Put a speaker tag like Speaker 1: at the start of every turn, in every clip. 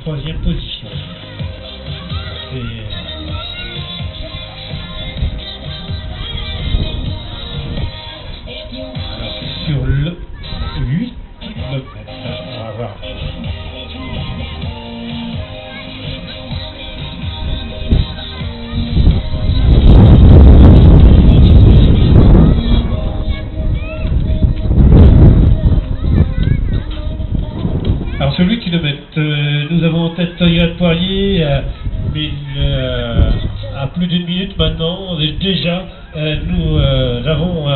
Speaker 1: troisième position. Alors c'est sur le 8 km. On va voir. Alors sur 8 km, nous avons en tête Yann Poirier, mais à plus d'une minute maintenant, déjà nous avons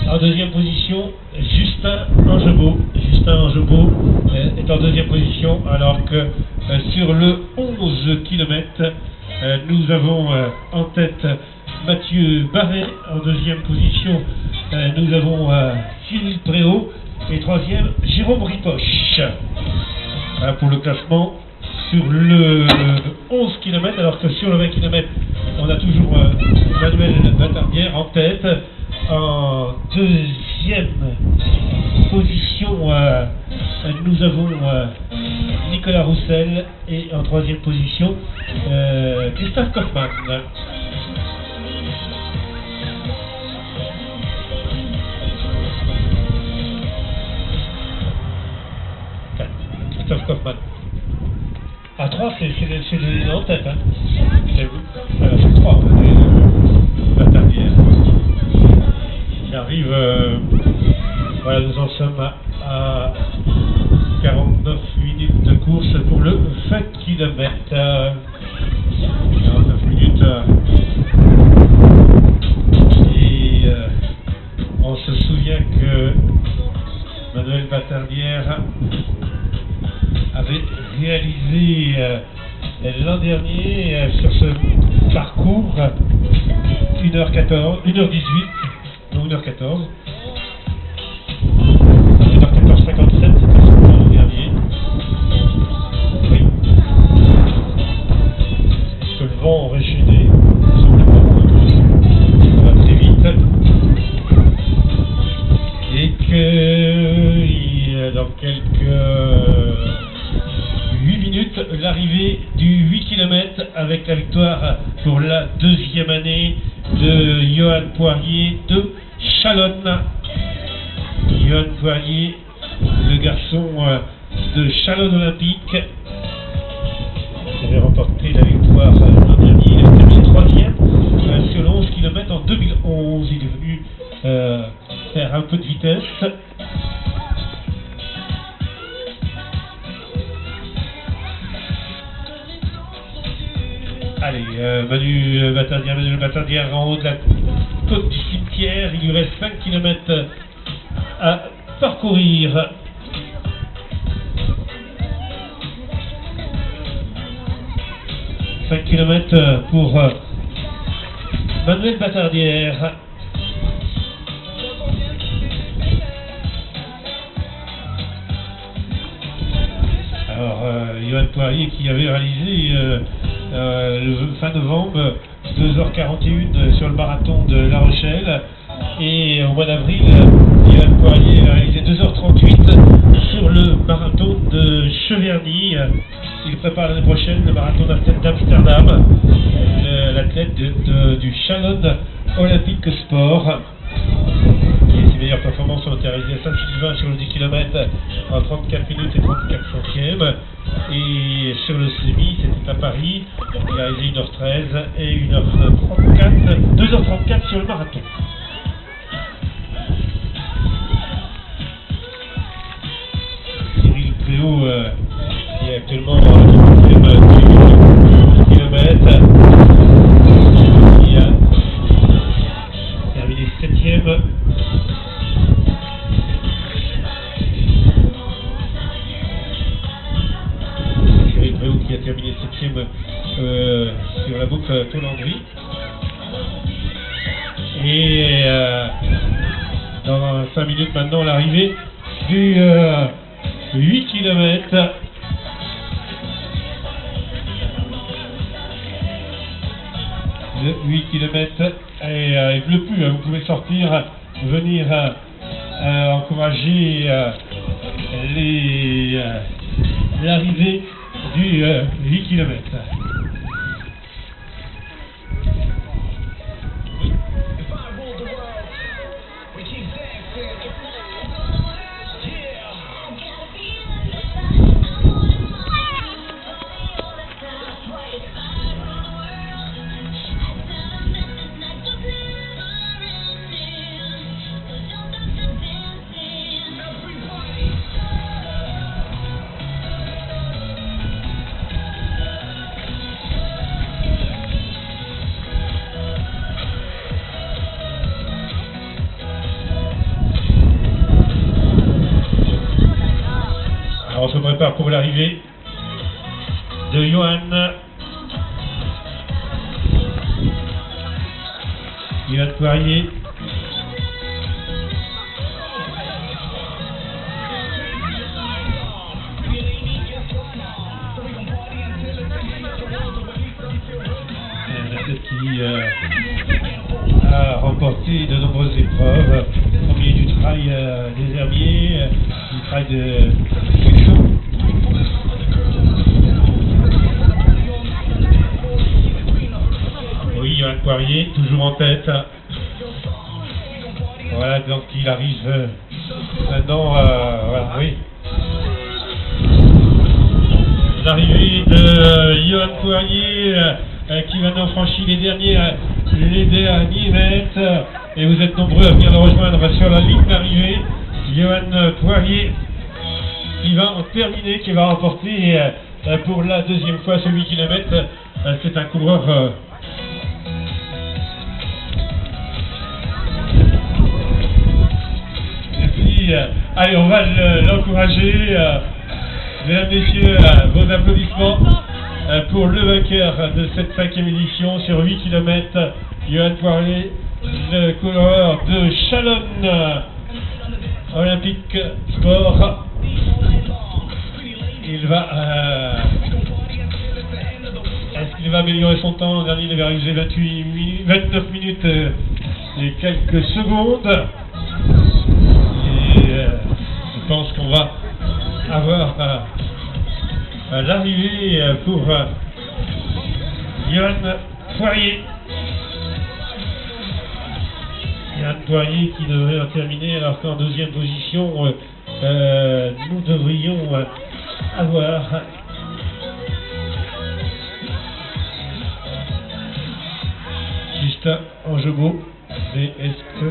Speaker 1: en deuxième position Justin Angebot. Justin Angebot est en deuxième position, alors que sur le 11 km, nous avons en tête Mathieu Barret. En deuxième position, nous avons Cyril Préau. Et troisième, Jérôme Ripoche. Voilà pour le classement sur le 11 km, alors que sur le 20 km, on a toujours Manuel Batardière en tête. En deuxième position, nous avons Nicolas Roussel. Et en troisième position, Christophe Kaufmann. Christophe Kaufmann. À 3, c'est en tête. Hein. C'est 3. Batardière. Il arrive. Voilà, nous en sommes à 49 minutes de course pour le 20 km. 49 minutes. Et on se souvient que Manuel Batardière avait réalisé l'an dernier sur ce parcours 1h14, 1h18, non 1h14, 1h14,57, c'était l'an dernier. Oui. Est-ce que le vent aurait gêné? Ça va très vite. Et que dans quelques 8 minutes, l'arrivée du 8 km avec la victoire pour la deuxième année de Johan Poirier de Chalonnes. Johan Poirier, le garçon de Chalonnes Olympique, qui avait remporté la victoire l'an dernier. Il a terminé troisième sur le 11 km en 2011. Il est venu faire un peu de vitesse. Allez, Manuel Batardière en haut de la côte du cimetière. Il lui reste 5 km à parcourir. « 5 km pour Manuel Batardière. » Alors, Johan Poirier qui avait réalisé le fin novembre 2h41 sur le marathon de La Rochelle, et au mois d'avril Johan Poirier a réalisé 2h38 sur le marathon de Cheverny. Il prépare l'année prochaine le marathon d'Amsterdam, l'athlète du Chalonnes Olympique Sport. Et ses meilleures performances ont été réalisées à Saint-Sylvain sur le 10 km en 34 minutes et 34 centièmes. Et sur le semi, c'était à Paris, il a réalisé 1h13 et 1h34, 2h34 sur le marathon. Cyril Préau, qui est actuellement en 10 km, qui a terminé 7ème. Qui a terminé 7ème sur la boucle Tolandry. Et dans 5 minutes maintenant, l'arrivée du 8 km. Le 8 km. Et il ne pleut plus, hein, vous pouvez sortir, venir encourager les l'arrivée du 8 km. On se prépare pour l'arrivée de Johan. Johan Poirier. Qui a remporté de nombreuses épreuves, premier du trail des Herbiers, du trail de Cuchot. Oui, Johan Poirier, toujours en tête. Voilà, donc il arrive maintenant, voilà, oui. L'arrivée de Johan Poirier qui maintenant franchit les derniers mètres, et vous êtes nombreux à venir le rejoindre sur la ligne d'arrivée. Johan Poirier qui va en terminer, qui va remporter pour la deuxième fois ce 8 km. C'est un coureur et puis allez, on va l'encourager. Mesdames, messieurs, vos applaudissements pour le vainqueur de cette 5e édition sur 8 km, Johan Poirier, le coureur de Chalonnes Olympique Sport. Il va est-ce qu'il va améliorer son temps? L'an dernier, il avait réalisé 29 minutes et quelques secondes. Et je pense qu'on va avoir l'arrivée pour Johan Poirier. Johan Poirier qui devrait en terminer, alors qu'en deuxième position, nous devrions avoir Justin Angebaud. Mais est-ce que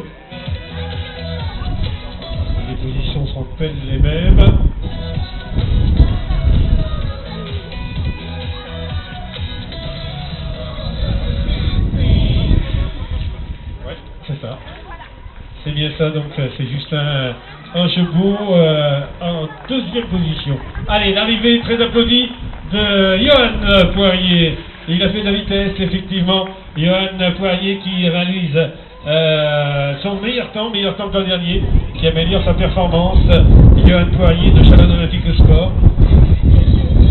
Speaker 1: les positions sont-elles les mêmes? C'est bien ça, donc c'est Justin Angebaud en deuxième position. Allez, l'arrivée très applaudie de Johan Poirier. Il a fait de la vitesse, effectivement. Johan Poirier qui réalise son meilleur temps que l'an dernier, qui améliore sa performance. Johan Poirier de Chalonnes Olympique Sport.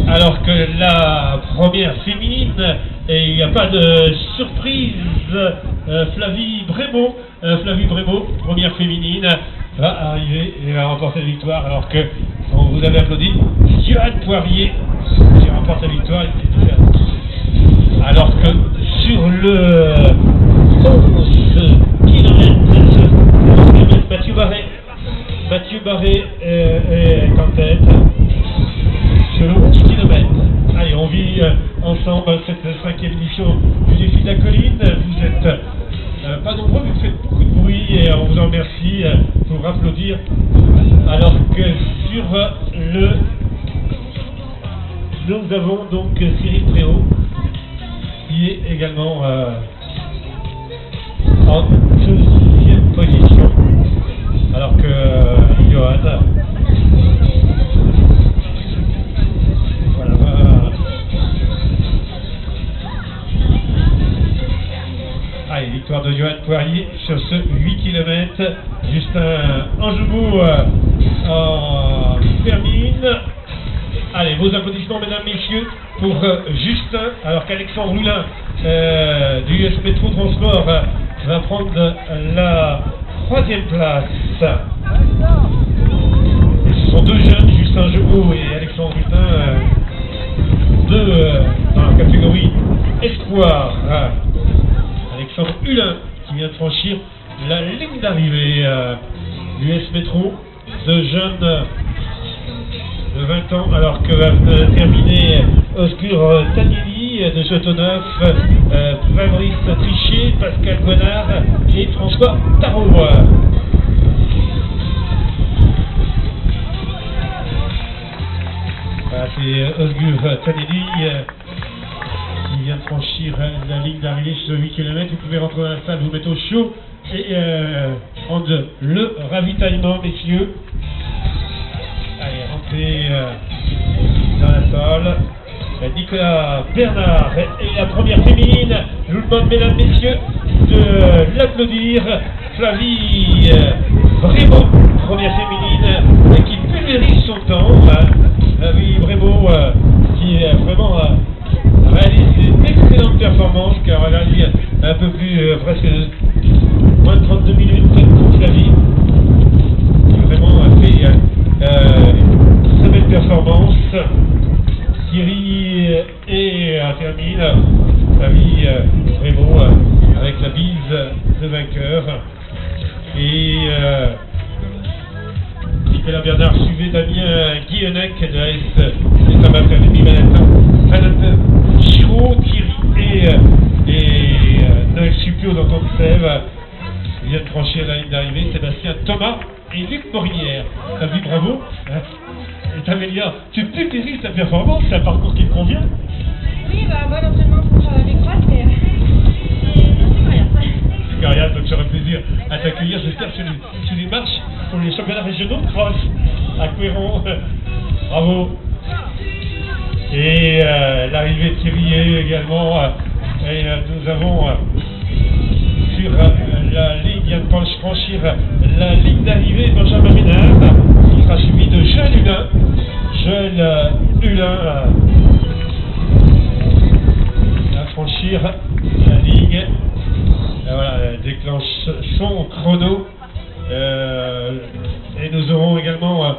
Speaker 1: Alors que la première féminine, et il n'y a pas de surprise, Flavie Brémaud, première féminine, va arriver et va remporter la victoire, alors que on vous avait applaudi Johan Poirier qui remporte la victoire. Alors que sur le 11 km, Mathieu Barré est en tête. Sur le 11 km. Allez, on vit ensemble cette 5e édition du défi de la colline. Vous êtes pas nombreux, vous faites beaucoup de bruit et on vous en remercie pour applaudir. Alors que sur le... Nous avons donc Cyril Tréhaut qui est également en deuxième position. Alors que Johan... Allez, victoire de Johan Poirier sur ce 8 km. Justin Angebaud en termine. Allez, vos applaudissements, mesdames, messieurs, pour Justin, alors qu'Alexandre Roulin du US Métro Transport va prendre la 3e place. Ce sont deux jeunes, Justin Justin Angebot et Alexandre Hutin, dans la catégorie Espoir. Alexandre Hulin qui vient de franchir la ligne d'arrivée. L'US Métro, de jeunes de 20 ans, alors que va terminer Osgur Tagnelli de Châteauneuf, Fabrice Trichet, Pascal Gonard et François Tarot. Voilà, c'est Osgur Tagnelli qui vient de franchir la ligne d'arrivée sur 8 km. Vous pouvez rentrer dans la salle, vous mettre au chaud et prendre le ravitaillement, messieurs. Allez, rentrez dans la salle. Nicolas Bernard et la première féminine. Je vous demande, mesdames, messieurs, de l'applaudir. Flavie Brémaud, première féminine, qui pulvérise son temps. Flavie Brémaud, qui vraiment réalise une excellente performance, car elle a dit un peu plus, presque moins de 32 minutes pour Flavie. Qui vraiment fait une très belle performance. Thierry et termine Flavie Brémaud avec la bise de vainqueur. Et Nicolas Bernard suivait Damien Guillonnec de la S Tabac Academy, Valentin Giraud, Thierry et Noël Suppiot dans ton sève viennent franchir la ligne d'arrivée. Sébastien Thomas et Luc Morinière. T'as vu, bravo. Et t'améliores, tu pulvérises ta performance, c'est un parcours qui te convient?
Speaker 2: Oui, bah moi l'entraînement pour les crottes, mais
Speaker 1: c'est coriace, donc j'aurai plaisir à t'accueillir, j'espère, sur les marches pour les championnats régionaux de cross à Couéron. Bravo. Et l'arrivée de Thierry également. Et nous avons sur la ligne, vient de franchir la ligne d'arrivée Benjamin Ménard, qui sera suivi de Joël Hulin. Joël Hulin à franchir la ligne. Et voilà, déclenche son chrono. Et nous aurons également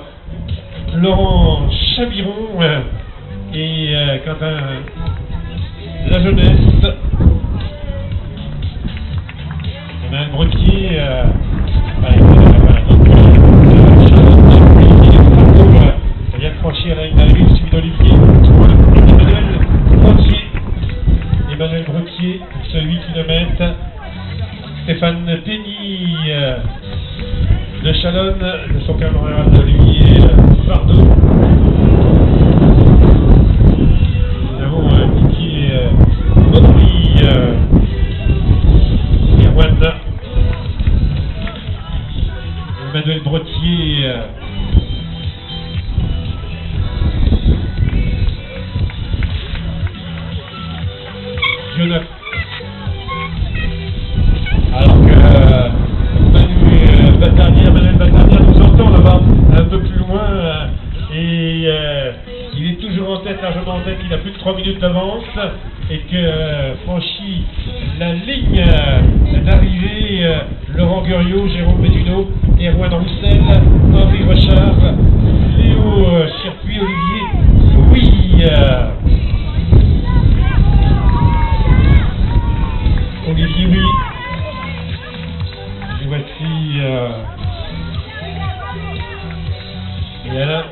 Speaker 1: Laurent Chabiron et Quentin La Jeunesse. On a un Bretier qui vient de franchir la ligne d'arrivée, suivi d'Olivier Emmanuel Bretier sur 8 km. Stéphane Pény de Chalonne, de son camarade Olivier Fardeau. Nous avons Didier Baudry et Rwanda. Emmanuel Bretier. Alors que Manuel Batardière nous entend là-bas, un peu plus loin, et il est toujours en tête, largement en tête, il a plus de 3 minutes d'avance, et que franchit la ligne d'arrivée Laurent Guriot, Jérôme Béduno, Erwan Roussel, Henri Rochard, Léo Chirpuis, Olivier, oui. Olivier, oui. Et voici et Alain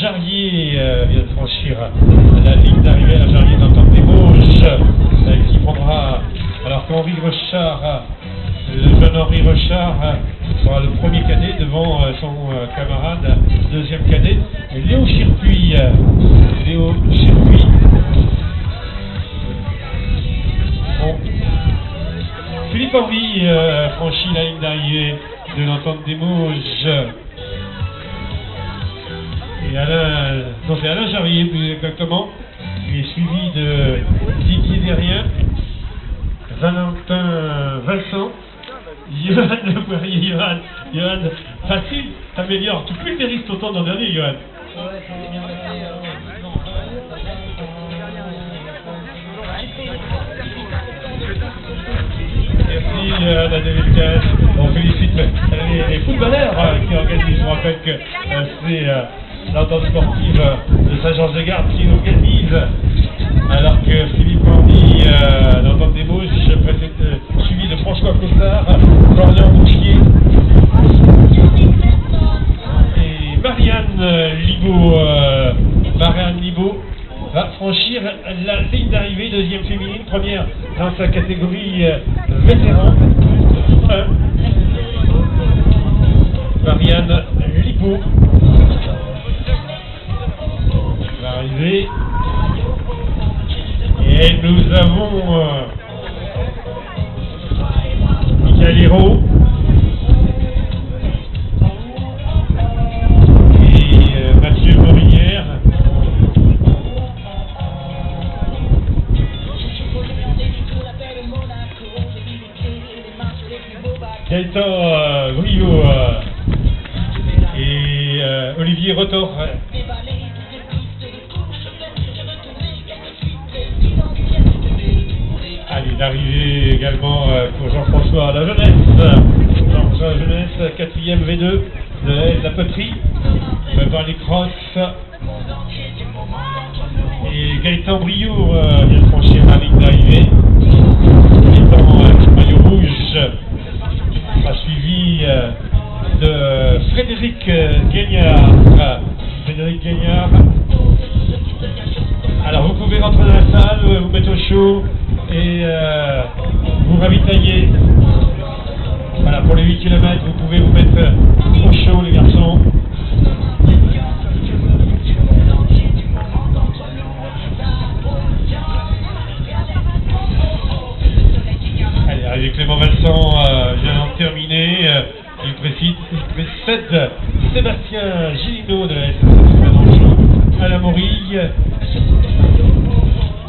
Speaker 1: Jarrier vient de franchir la ligne d'arrivée. Alain Jarrier d'entendre des Vosges qui prendra, alors qu'Henri Rochard, le jeune Henri Rochard sera le premier cadet devant son camarade deuxième cadet, Léo Chirpuis. Bon. Philippe Henry franchit la ligne d'arrivée de l'entente des Mauges. Et c'est Alain Jarrier plus exactement. Il est suivi de Didier Derrien, Valentin Vincent, Johan Le Poirier, Johan, facile, t'améliores, tu pulvérises ton temps dans le dernier, Johan. Merci la délicatesse. On félicite les footballeurs qui organisent. Je vous rappelle que c'est l'entente sportive de Saint-Georges-de-Garde qui organise, alors que Philippe Morny, l'entente des Mauges, suivi de François Cossard, Florian Bouchier et Marianne Libaud va franchir la ligne d'arrivée, deuxième féminine, première dans sa catégorie vétéran 1. Marianne Libaud va arriver. Et nous avons Michael Hérault et Mathieu Morinière. Gaëtan Briot et Olivier Rotor. Allez, l'arrivée également pour Jean-François La Jeunesse. Jean-François La Jeunesse, 4e V2 de la poterie. Par les crosses. Et Gaëtan Briot vient de franchir la ligne d'arrivée. Gaëtan maillot rouge sera suivi de Frédéric Gagnard. Alors vous pouvez rentrer dans la salle, vous mettre au chaud et vous ravitailler. Voilà, pour les 8 km, vous pouvez vous mettre au chaud les garçons. Allez, arrivé Clément Vincent vient d'en terminer. Il précède Sébastien Gilino de la SSF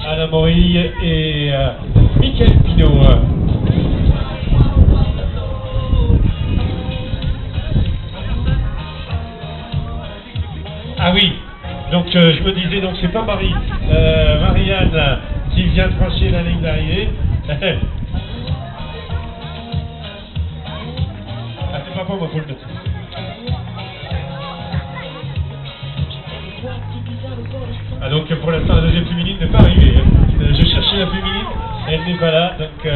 Speaker 1: Alain Morille et Michael Pinot. Ah oui, donc je me disais, donc c'est pas Marianne qui vient de franchir la ligne d'arrivée. Ah, c'est pas pour moi, faut le noter. Ah, donc pour l'instant la deuxième féminine n'est pas arrivée. Je cherchais la féminine, elle n'est pas là, donc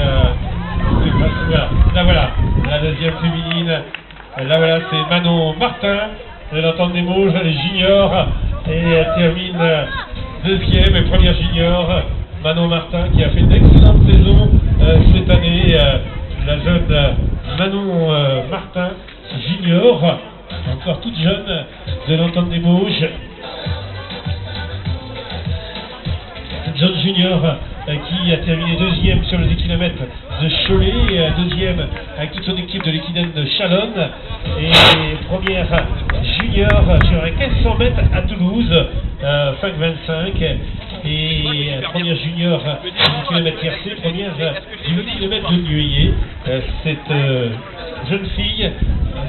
Speaker 1: voilà, la deuxième féminine. Là voilà, c'est Manon Martin de l'entente des Mauges, elle est junior et elle termine deuxième et première junior. Manon Martin qui a fait une excellente saison cette année. La jeune Manon Martin junior, encore toute jeune de l'entente des Mauges. John Junior qui a terminé deuxième sur le 10 km de Cholet, deuxième avec toute son équipe de l'équidène de Chalonne et première junior sur les 1500 mètres à Toulouse, 5,25 et première junior du 10 km tiercé, première du 8 km de Nueillet. Cette jeune fille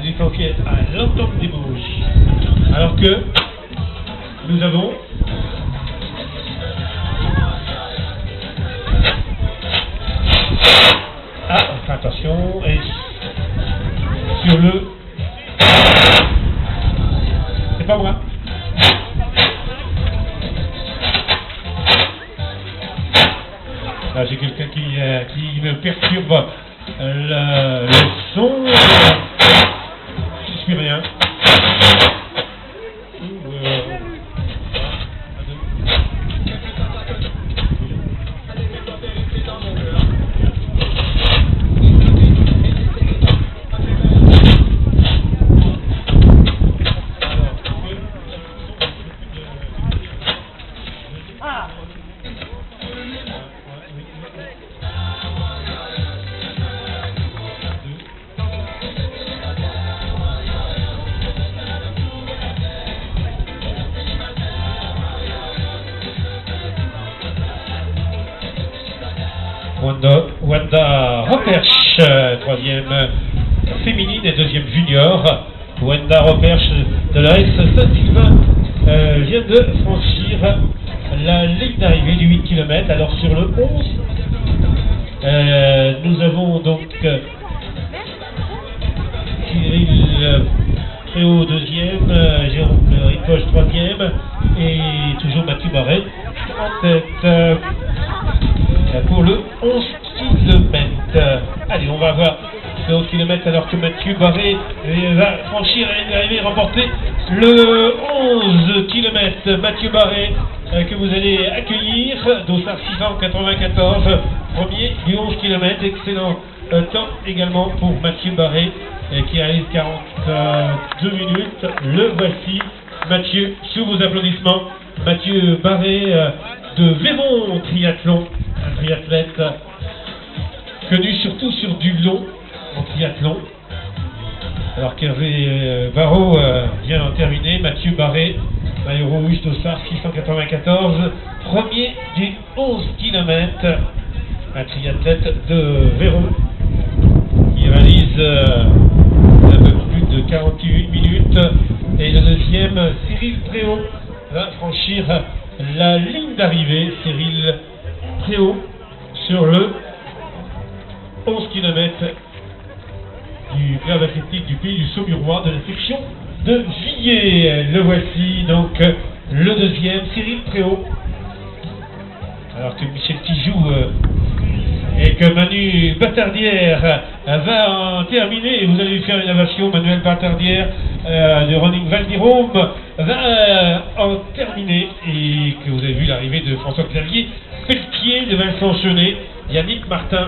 Speaker 1: licenciée à l'entente des Mauges. Alors que nous avons attention, et sur le... C'est pas moi. Là j'ai quelqu'un qui me perturbe le son. Je suis rien. Wanda Roperche, troisième féminine et deuxième junior. Wanda Roperche de la S Saint-Sylvain vient de franchir la ligne d'arrivée du 8 km. Alors sur le 11, nous avons donc Cyril Préau deuxième, Jérôme Fleury Ripoche 3e et toujours Mathieu Barret en tête pour le 11 km. Allez, on va voir le 11 km alors que Mathieu Barret va franchir la ligne d'arrivée et remporter le 11 km. Mathieu Barret que vous allez accueillir, Dossard 694, premier du 11 km, excellent temps également pour Mathieu Barret qui réalise 42 minutes. Le voici, Mathieu, sous vos applaudissements. Mathieu Barret de Véron Triathlon, un triathlète connu surtout sur du long en triathlon. Alors qu'Hervé Varro vient en terminer. Mathieu Barret, maillot rouge, Dossard 694, premier du 11 km, un triathlète de Véron qui réalise un peu plus de 41 minutes. Et le deuxième, Cyril Préau, va franchir la ligne d'arrivée. Cyril Préau sur le 11 km du club athlétique du pays du Saumurois de la section de Juillet. Le voici donc le deuxième, Cyril Préau. Alors que Michel Tijoux et que Manu Batardière va en terminer. Vous allez faire une ovation. Manuel Batardière de Running Val d'Irôme va en terminer. Et que vous avez vu l'arrivée de François-Xavier Pelletier, de Vincent Chenet, Yannick Martin.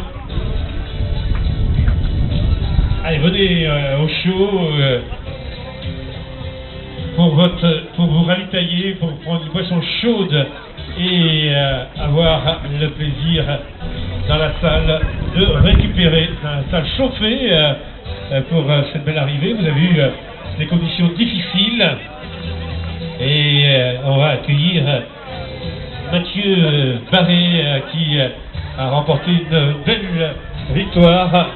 Speaker 1: Allez, venez au show pour vous ravitailler, pour prendre une boisson chaude et avoir le plaisir dans la salle de récupérer, dans la salle chauffée pour cette belle arrivée. Vous avez vu des conditions difficiles et on va accueillir Mathieu Barret qui a remporté une belle victoire.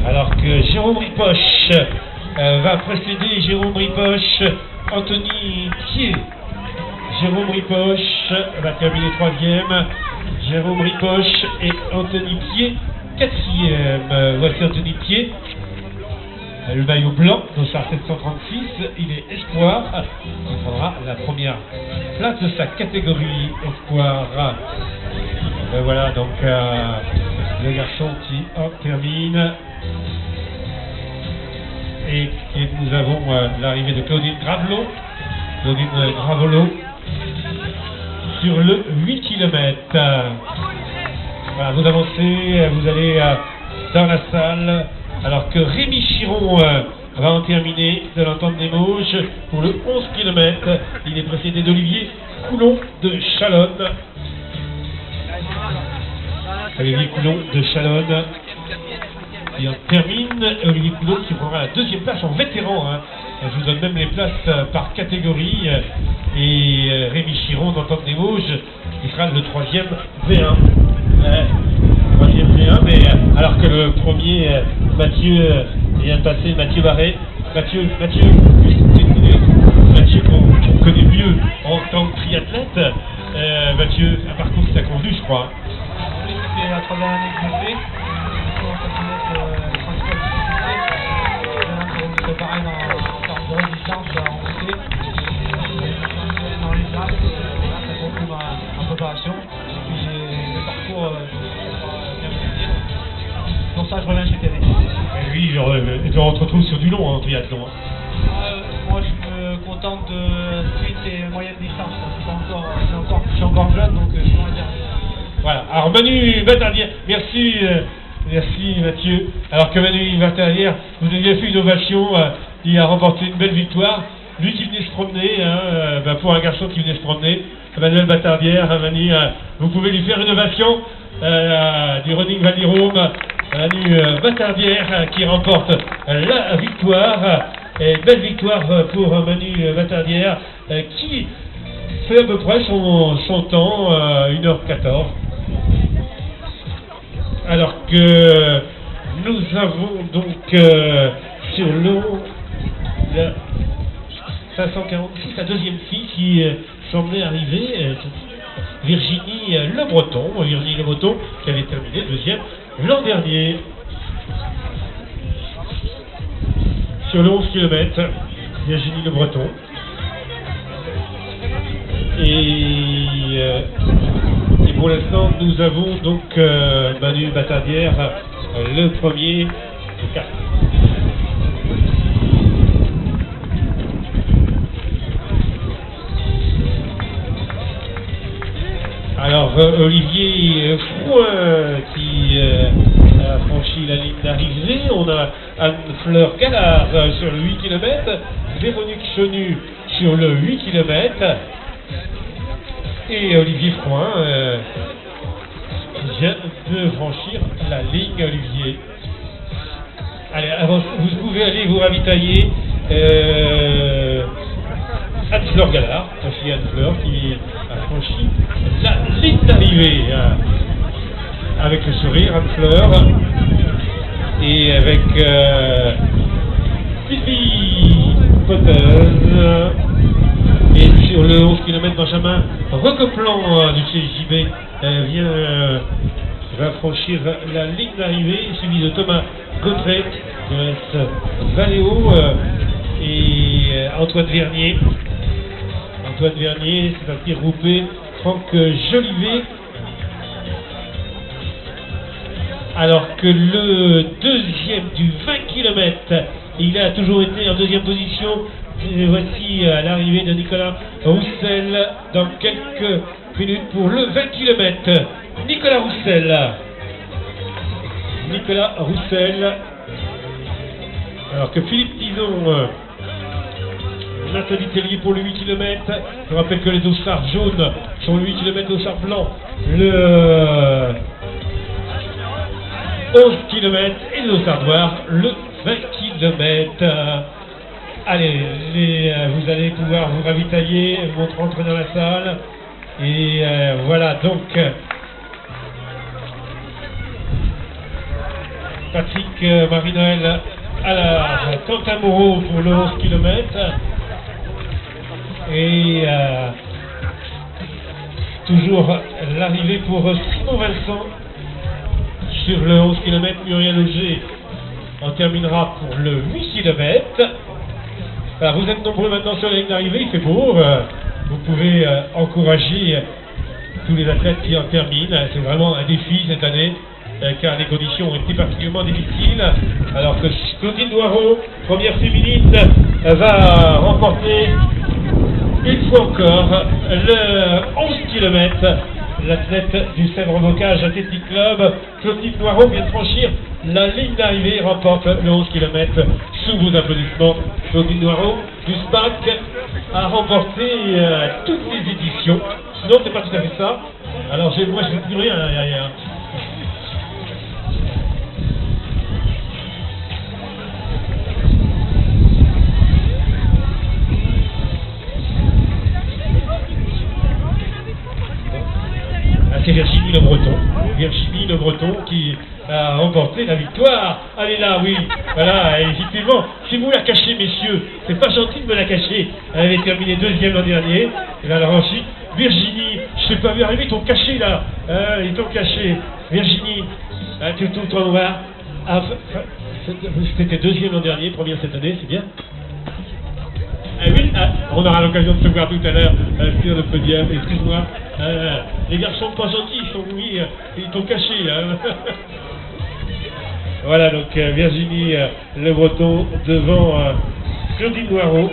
Speaker 1: Alors que Jérôme Ripoche va précéder Jérôme Ripoche, Anthony Pied. Jérôme Ripoche va terminer 3e. Jérôme Ripoche et Anthony Pied 4e. Voici Anthony Pied, le maillot blanc, Dossard 736. Il est espoir. Il prendra la première place de sa catégorie espoir. Voilà donc le garçon qui termine. Et nous avons l'arrivée de Claudine Gravelot. Claudine Gravelot sur le 8 km. Voilà, vous avancez, vous allez dans la salle, alors que Rémi Chiron va en terminer de l'Entente des Mauges pour le 11 km. Il est précédé d'Olivier Coulon de Chalonne. Olivier Coulon de Chalonne qui en termine. Olivier Coulon qui prendra la deuxième place en vétéran. Je vous donne même les places par catégorie. Et Rémi Chiron d'Entente des Mauges qui sera le 3e V1. 3e V1, mais alors que le premier Mathieu vient de passer, Mathieu Barret. Mathieu, qu'on connaît mieux en tant que triathlète. Mathieu, un parcours qui t'a convenu, je crois.
Speaker 3: C'est la troisième année que je fais. Je me préparer en termes de résistance en montée. Dans les grappes, ça conclut ma préparation. Et puis j'ai le parcours bien mené. Pour ça, je reviens chez TV.
Speaker 1: Et lui, on te retrouve sur du long en triathlon.
Speaker 3: Moi, je me contente de sprint et moyenne distance. Je suis encore jeune, donc je pourrais dire.
Speaker 1: Voilà, alors Manu Batardière, merci Mathieu. Alors que Manu Batardière, vous avez fait une ovation, il a remporté une belle victoire. Lui qui venait se promener, pour un garçon qui venait se promener, Manuel Batardière, Manu, vous pouvez lui faire une ovation du Running Val d'Irôme. Manu Batardière qui remporte la victoire. Et belle victoire pour Manu Batardière qui fait à peu près son temps, 1h14. Alors que nous avons donc sur l'eau la 546, la deuxième fille qui semblait arriver, Virginie Le Breton qui avait terminé deuxième l'an dernier. Sur le 11 km, Virginie Le Breton. Et pour l'instant, nous avons donc Manu Batadière, le premier de 4. Alors Olivier Frouin qui a franchi la ligne d'arrivée. On a Anne-Fleur Gallard sur le 8 km, Véronique Chenu sur le 8 km et Olivier Frouin qui vient de franchir la ligne. Olivier, allez, vous pouvez aller vous ravitailler. Anne-Fleur Gallard, aussi Anne-Fleur qui a franchi la ligne d'arrivée avec le sourire, Anne-Fleur, et avec Sylvie Potteuse. Et sur le 11 km, Benjamin Recoplan du CJB va franchir la ligne d'arrivée, suivi de Thomas Gautret de l'Est Valéo et Antoine Vernier. Antoine Vernier, c'est un petit groupé, Franck Jolivet. Alors que le deuxième du 20 km, il a toujours été en deuxième position. Et voici l'arrivée de Nicolas Roussel dans quelques minutes pour le 20 km. Nicolas Roussel. Alors que Philippe Tison, Nathalie Tellier pour le 8 km. Je rappelle que les dossards jaunes sont le 8 km, dossard blanc le 11 km et les dossards noirs le 20 km. Allez, vous allez pouvoir vous ravitailler, rentrer dans la salle. Et voilà donc Patrick Marie-Noël à la Quentin Moreau pour le 11 km. Et toujours l'arrivée pour Simon Vincent sur le 11 km. Muriel Auger en terminera pour le 8 km. Alors vous êtes nombreux maintenant sur la ligne d'arrivée, il fait beau. Vous pouvez encourager tous les athlètes qui en terminent. C'est vraiment un défi cette année, car les conditions ont été particulièrement difficiles. Alors que Claudine Noireau, première féminine, va remporter une fois encore le 11 km. L'athlète du Sèvres-Bocage Athletic Club, Claudine Noireau, vient de franchir la ligne d'arrivée et remporte le 11 km. Sous vos applaudissements, Claudine Noireau du SPAC a remporté toutes les éditions. Non, c'est pas tout à fait ça. Alors moi je ne dis rien derrière. C'est Virginie Le Breton qui a remporté la victoire. Elle est là, oui. Voilà, effectivement. Si vous la cachez, messieurs, c'est pas gentil de me la cacher. Elle avait terminé deuxième l'an dernier. Elle a franchi. Virginie, je sais pas vu arriver, ils t'ont caché là. Ils t'ont caché. Virginie, tu es tout le temps noir. C'était deuxième l'an dernier, première cette année, c'est bien. Oui, on aura l'occasion de se voir tout à l'heure sur le podium. Excuse-moi, les garçons pas gentils, ils sont mis, ils t'ont caché. Voilà donc Virginie Le Breton devant Claudine Noireau.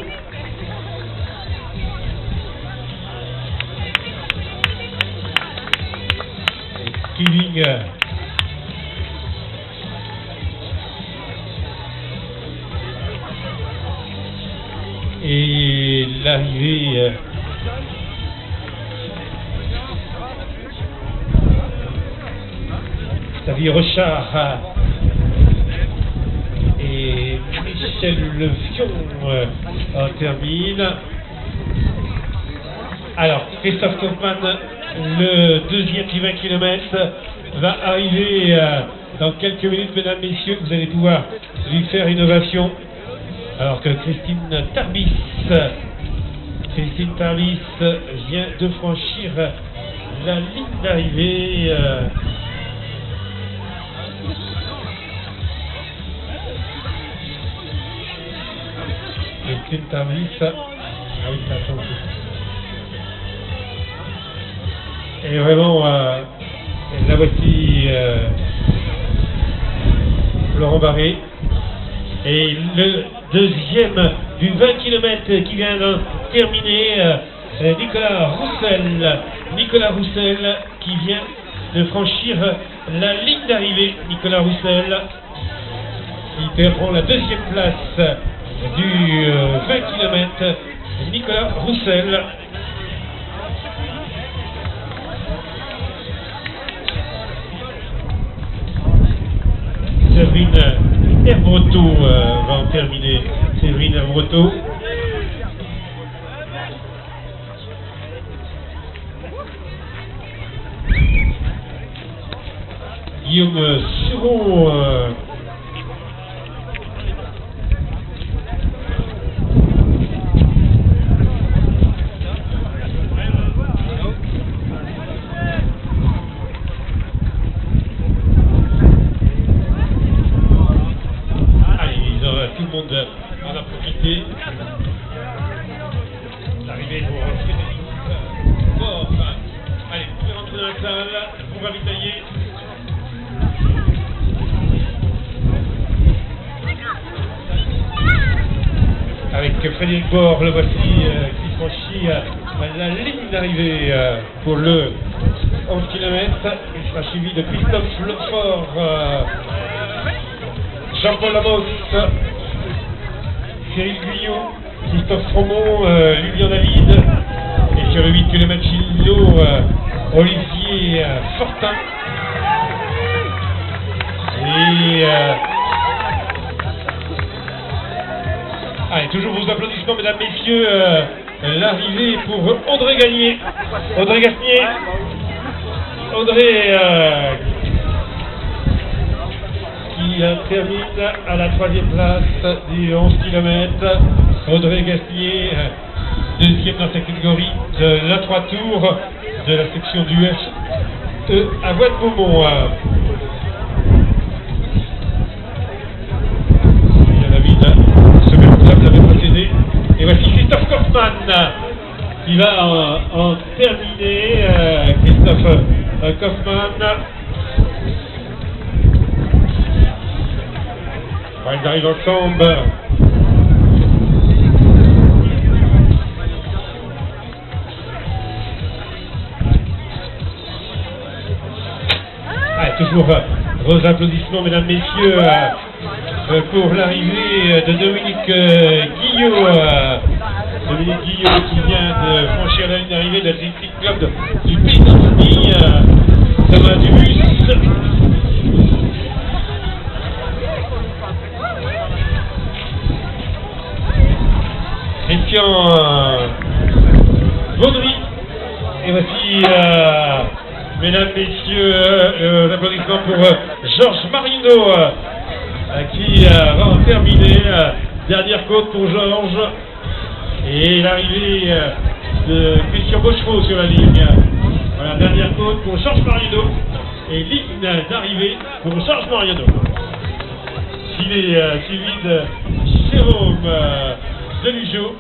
Speaker 1: Killing. Et l'arrivée Xavier Rochard et Michel Levion en termine. Alors Christophe Kaufmann, le deuxième du 20 km, va arriver dans quelques minutes, mesdames, messieurs. Vous allez pouvoir lui faire une ovation. Alors que Christine Tarbis vient de franchir la ligne d'arrivée. Christine Tarbis. Ah oui, attends. Et vraiment, la voici Laurent Barré. Et le deuxième du 20 km qui vient de terminer, Nicolas Roussel. Nicolas Roussel qui vient de franchir la ligne d'arrivée. Nicolas Roussel qui prend la deuxième place du 20 km. Nicolas Roussel. Séverine Herbreteau va en terminer. Séverine Herbreteau. Guillaume Sureau. Tout le monde en a profité. L'arrivée pour Frédéric Bord. Allez, vous pouvez rentrer dans la salle, vous ravitailler. Avec Frédéric Bord, le voici qui franchit la ligne d'arrivée pour le 11 km. Il sera suivi de Christophe Lefort, Jean-Paul Lamos, Cyril Guyot, Christophe Fromont, Lilian David, et sur le 8 km Gillo, Olivier Fortin. Et allez, toujours vos applaudissements, mesdames, messieurs, l'arrivée pour Audrey Gagné, Audrey Gasnier, Audrey qui termine à la 3e place du 11 km. Audrey Gasnier, deuxième dans sa catégorie de la 3 tours de la section du SE à Voie de Beaumont. David, vous avez procédé. Et voici Christophe Kaufmann qui va en terminer. Christophe Kaufmann. Ils arrivent ensemble. Toujours vos applaudissements, mesdames, messieurs, pour l'arrivée de Dominique Guillot. Dominique Guillot qui vient de franchir la ligne d'arrivée de l'Athletic Club du Pays d'Anthony. Thomas Dubus. Christian Vaudry. Et voici, mesdames, messieurs, applaudissements pour Georges Marino qui va en terminer. Dernière côte pour Georges. Et l'arrivée de Christian Beauchevaux sur la ligne. Voilà, dernière côte pour Georges Marino. Et ligne d'arrivée pour Georges Marino. Suivi de Jérôme Delugeau.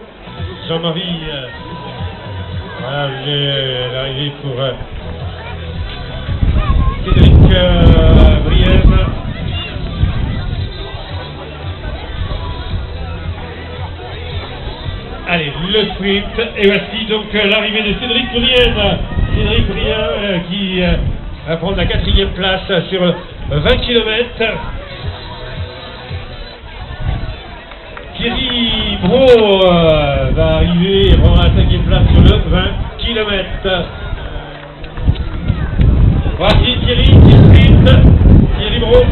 Speaker 1: Jean-Marie. Voilà, l'arrivée pour Cédric Brienne. Allez, le sprint. Et voici donc l'arrivée de Cédric Brienne. Cédric Brienne qui va prendre la 4e place sur 20 km. Thierry Brault va arriver et prendre la 5e place sur le 20 km. Voici Thierry qui sprint. Thierry Brault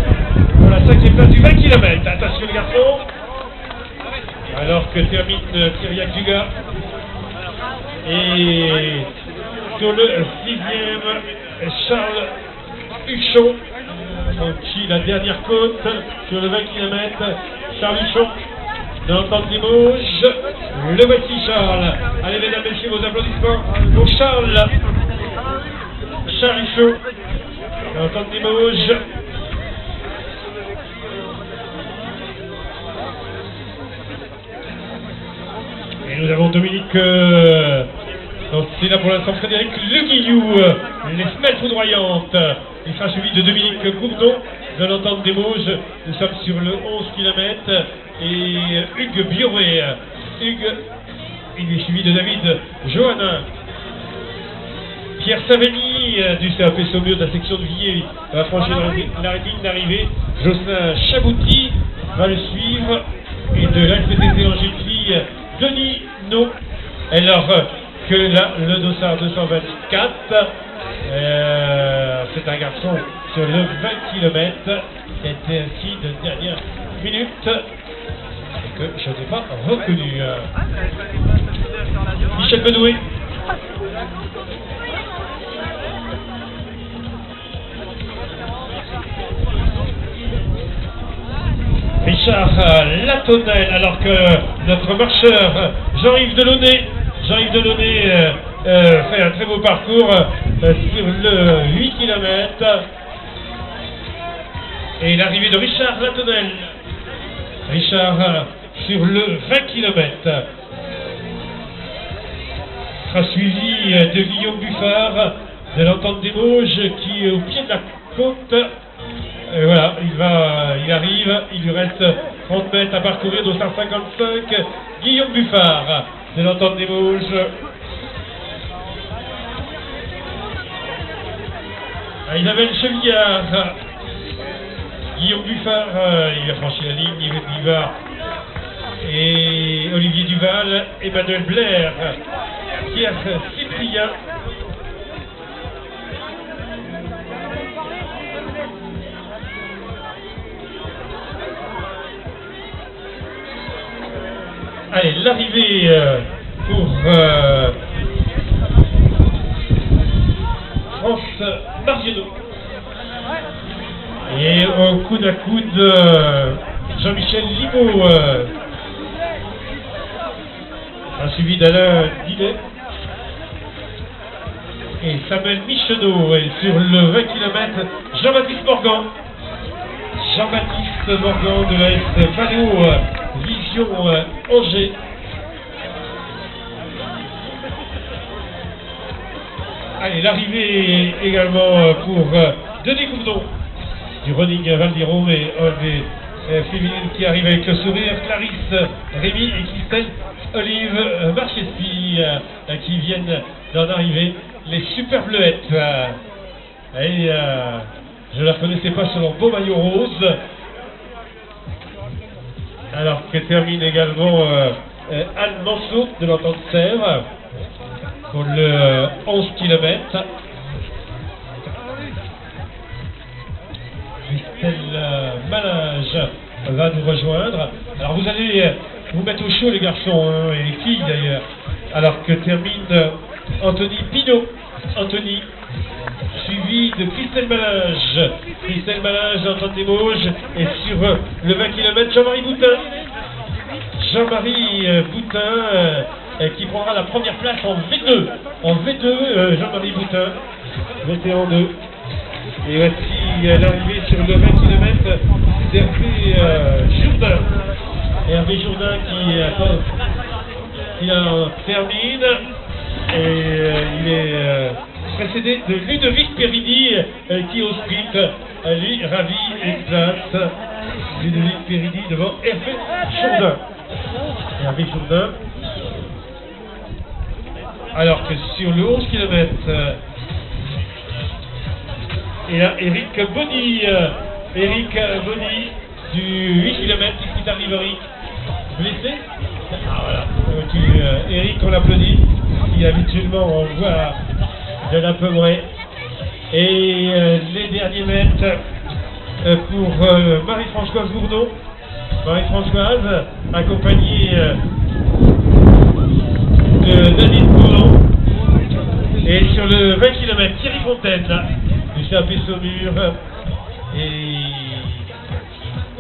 Speaker 1: pour la 5e place du 20 km. Attention les garçons. Alors que termine Thierry Actuga. Et sur le 6e, Charles Huchon. Franchit la dernière côte sur le 20 km. Charles Huchon. Dans l'entente Limoges, le voici Charles. Allez mesdames, messieurs, vos applaudissements pour Charles. Charles Huchon. Dans l'entente Limoges. Et nous avons Dominique Donc c'est là pour l'instant Frédéric Le Guillou, les semelles foudroyantes. Il sera suivi de Dominique Gourdon de l'entente des Mauges. Nous sommes sur le 11 km et Hugues Bioré. Hugues, il est suivi de David Johannin. Pierre Savigny du CAP Saumur de la section de Villiers va franchir la ligne d'arrivée. Jocelyn Chabouty va le suivre. Et de l'AFPTC Angélie, Denis No. Alors que là, le dossard 224, c'est un garçon sur le 20 km qui était ainsi de dernière minute et que je n'ai pas reconnu. Michel Benoué. Richard Latonnel, alors que notre marcheur Jean-Yves Delaunay fait un très beau parcours sur le 8 km. Et l'arrivée de Richard Latonnel. Richard sur le 20 km. Sera suivi de Guillaume Buffard de l'entente des Mauges qui est au pied de la côte. Voilà, il arrive, il lui reste 30 mètres à parcourir, dossard 55, Guillaume Buffard, de l'entente des Mauges. Isabelle Chevillard, Guillaume Buffard, il a franchi la ligne, il va, et Olivier Duval, Emmanuel Blair, Pierre Cyprien. Allez, l'arrivée pour France Marionneau. Et au coude à coude, Jean-Michel Libaud, suivi d'Alain Dillet. Et Samuel Micheneau. Et sur le 20 km, Jean-Baptiste Morgan. Jean-Baptiste Morgan de l'AS Paléo Vision Angers. Allez, l'arrivée également pour Denis Gourdon du running Val d'Hirome et féminine qui arrive avec le sourire, Clarisse Rémy et Christelle Olive Marchespi qui viennent d'en arriver, les super bleuettes. Et je ne la connaissais pas sur leur beau maillot rose. Alors que termine également Anne Manceau de l'entente Sèvres pour le 11 km. Christelle Malage va nous rejoindre. Alors vous allez vous mettre au chaud les garçons et les filles d'ailleurs. Alors que termine Anthony Pinault. Anthony suivi de Christelle Malage. Christelle Malage d'entente des Mauges et sur le 20 km Jean-Marie Boutin. Jean-Marie Boutin qui prendra la première place en V2. En V2, Jean-Marie Boutin, VT en 2. Et voici l'arrivée sur le 20 km d'Hervé Jourdain. Hervé Jourdain qui termine. Et il est précédé de Ludovic Périni qui au sprint, lui, ravi et place. Ludovic Périni devant Hervé Jourdain. Hervé Jourdain. Alors que sur le 11 km, et là, Eric Bonny du 8 km, qui arrive Eric, blessé. Ah voilà, Eric, on l'applaudit, qui habituellement on voit de la Pomerée. Et les derniers mètres pour Marie-Françoise Gourdon. Marie-Françoise, accompagnée de David Gourdon. Et sur le 20 km, Thierry Fontaine du CAP Saumur. Et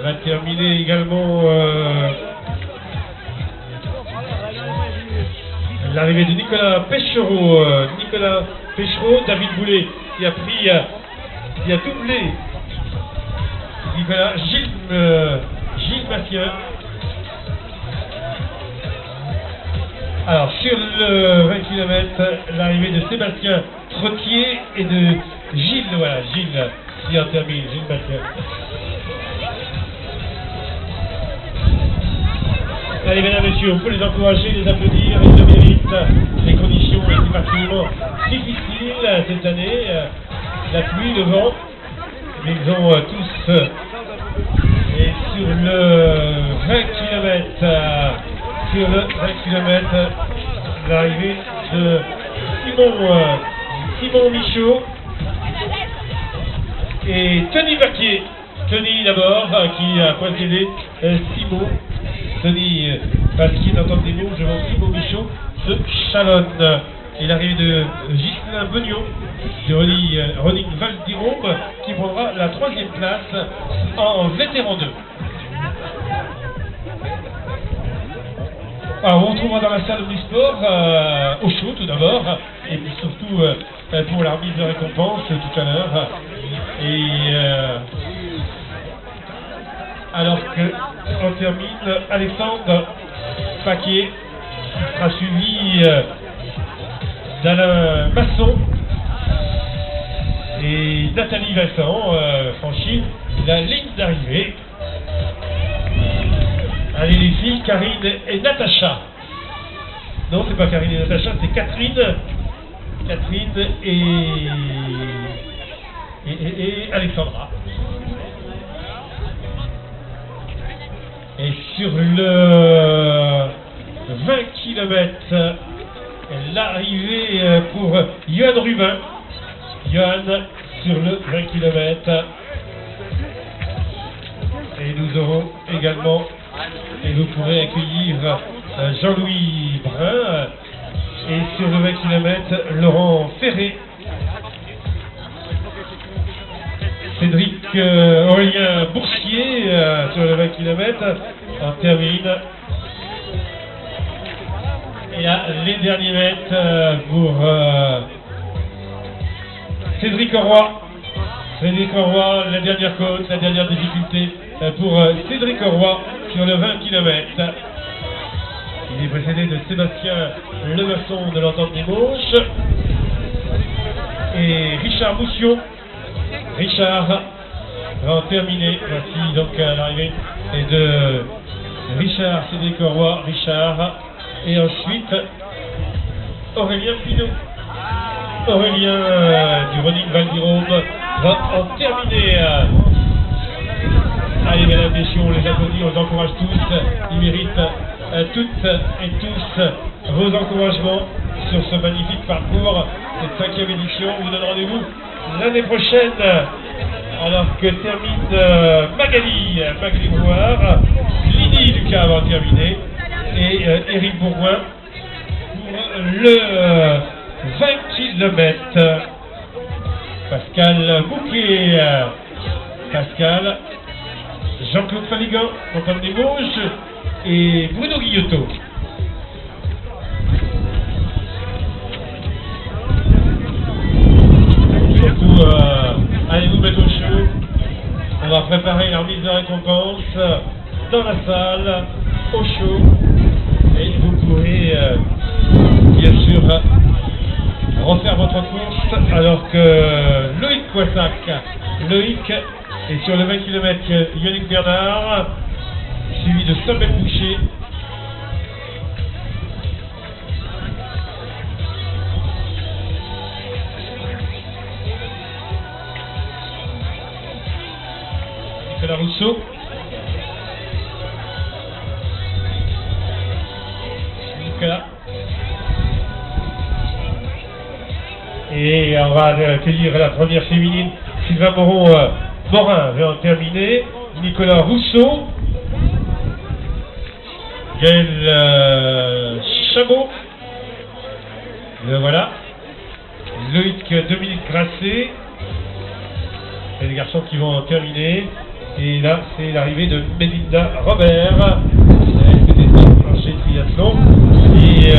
Speaker 1: va terminer également l'arrivée de Nicolas Péchereau. David Boulet qui a pris, qui a doublé Nicolas Gilles Massien. Alors, sur le 20 km, l'arrivée de Sébastien Trottier et de Gilles, voilà, Gilles, qui en termine, Gilles Bastien. Allez, mesdames, messieurs, on peut les encourager, les applaudir, ils le méritent. Les conditions étaient particulièrement difficiles cette année, la pluie, le vent, mais ils ont tous... et sur le 20 km, l'arrivée de Simon Michaud et Tony Vaquier. Tony d'abord, qui a précédé Simon. Tony Vaquier d'entendre des mots, je vois Simon Michaud de Chalonne. Et l'arrivée de Ghislain Beugnot de Running Val d'Irôme, qui prendra la 3e place en vétéran 2. Alors, on retrouvera dans la salle du sport au chaud tout d'abord, et puis surtout pour la remise de récompense tout à l'heure. Et alors qu'on termine Alexandre Paquet, qui sera suivi d'Alain Masson et Nathalie Vincent franchit la ligne d'arrivée. Allez les filles, Karine et Natacha. Non, c'est pas Karine et Natacha, c'est Catherine. Catherine et Alexandra. Et sur le 20 km, l'arrivée pour Johan Rubin. Johan sur le 20 km. Et nous aurons également, et vous pourrez accueillir Jean-Louis Brun. Et sur le 20 km, Laurent Ferré. Cédric Aurélien Boursier sur le 20 km en termine. Et là, les derniers mètres pour Cédric Roy. Cédric Roy, la dernière côte, la dernière difficulté pour Cédric Roy sur le 20 km. Il est précédé de Sébastien Lemasson de l'Entente des Mauches et Richard Moussion. Richard va en terminer. Voici donc l'arrivée de Richard, Cédric Roy, Richard. Et ensuite, Aurélien Pinot. Aurélien du Running Val d'Irôme va en terminer. Allez, mesdames et messieurs, on les applaudit, on les encourage tous. Ils méritent toutes et tous vos encouragements sur ce magnifique parcours, cette 5e édition. On vous donne rendez-vous l'année prochaine, alors que termine Magali Brouard, Lydie Lucas va en terminer, et Éric Bourgoin pour le 20 km. Pascal Bouquet, Pascal, Jean-Claude Faligan, Antoine des Mauches et Bruno Guillotot. Surtout, allez vous mettre au chaud. On va préparer la remise de récompense dans la salle, au chaud. Et vous pourrez, bien sûr, refaire votre course alors que Loïc Coissac, Loïc est sur le 20 km, Yannick Bernard, suivi de Samuel Boucher. Nicolas Rousseau. Nicolas. Et on va accueillir la première féminine, Sylvain Morin va en terminer. Nicolas Rousseau. Gaël Chabot. Le voilà. Loïc Dominique Grasset. Et les garçons qui vont en terminer. Et là, c'est l'arrivée de Mélinda Robert. Elle fait des salles planchées triathlon. Et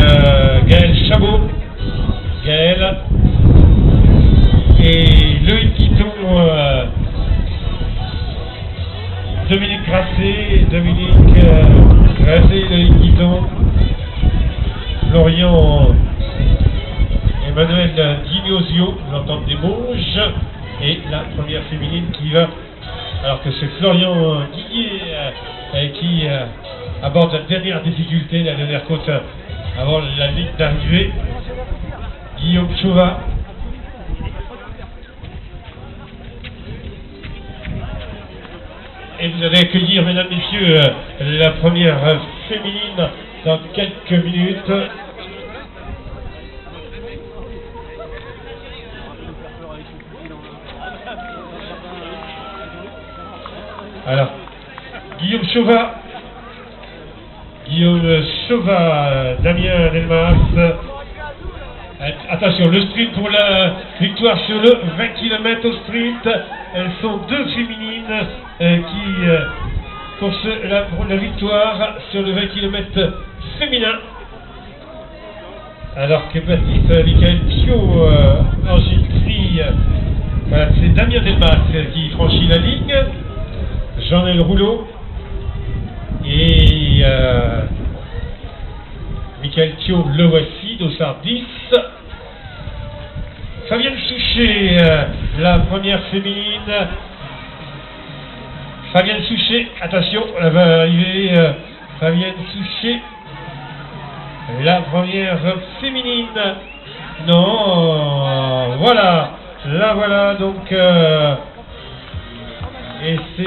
Speaker 1: Gaël Chabot. Gaël. Et Loïc Guiton. Dominique Grasset. Loïc Guiton. Florian Emmanuel Dinosio, l'entente des Mauges, et la première féminine qui va, alors que c'est Florian Guillet qui aborde la dernière difficulté, la dernière côte avant la ligne d'arrivée. Guillaume Chauvat. Et vous allez accueillir, mesdames, messieurs, la première féminine dans quelques minutes. Alors, Guillaume Chauvat, Damien Delmas. Attention, le sprint pour la victoire sur le 20 km au sprint. Elles sont deux féminines qui courent la victoire sur le 20 km féminin. Alors que Baptiste Michael Pio enregistre, c'est Damien Delmas qui franchit la ligne. Jean-Noël Rouleau et Michael Thio, le voici, dossard 10. Fabienne Souchet, la première féminine. Fabienne Souchet, attention, elle va arriver. Fabienne Souchet, la première féminine. Non, voilà, la voilà donc. Et c'est...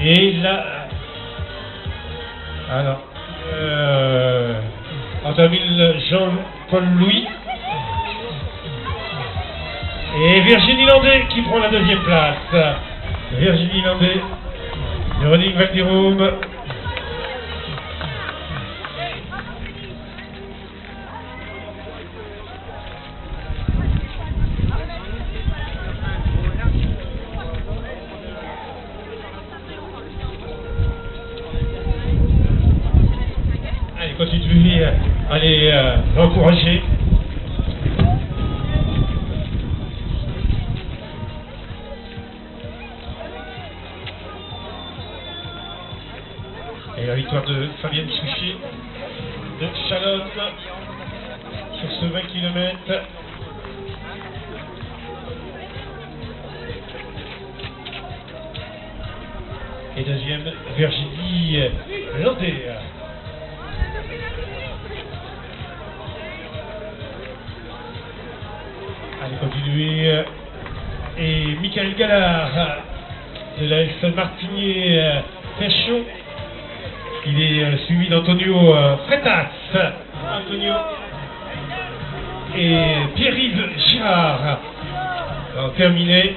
Speaker 1: Et là... Alors... on termine Jean-Paul Louis. Et Virginie Landais qui prend la deuxième place. Virginie Landais, de Running Valdirome. Continuer à les encourager. Et la victoire de Fabienne Souchet de Chalonne sur ce 20 km. Et deuxième, Virginie Landais. Allez, continuer. Et Michael Gallard de la S Martinier Péchon. Il est suivi d'Antonio Freitas. Antonio. Et Pierre-Yves Girard. Terminé.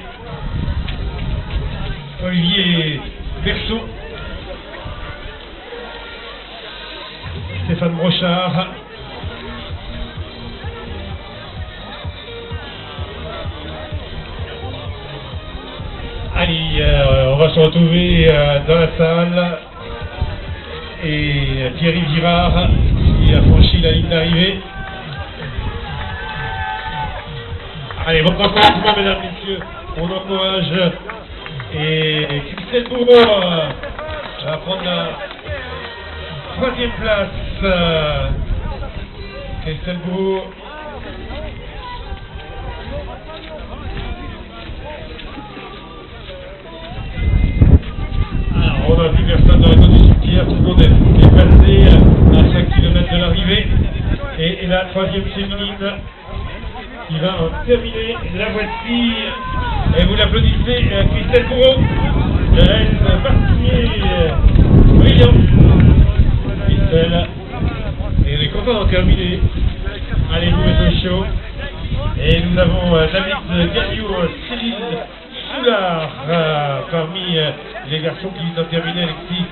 Speaker 1: Olivier Berceau. Stéphane Brochard. Allez, on va se retrouver dans la salle. Et Pierre-Yves Girard qui a franchi la ligne d'arrivée. Allez, votre encouragement, mesdames, messieurs. On encourage. Et Christelle Bourreau va prendre la troisième place. Christelle Bourreau. Alors, on a vu personne dans la côte du cimetière, tout le monde est passé à 5 km de l'arrivée. Et la troisième féminine qui va terminer, la voici. Et vous l'applaudissez, Christelle Bourreau de la S Martinier. Brillant. Christelle. Et on est content d'en terminer. Allez, vous mettez au chaud. Et nous avons David Gagnon, Cyril Soulard parmi les garçons qui ont terminé, Alexis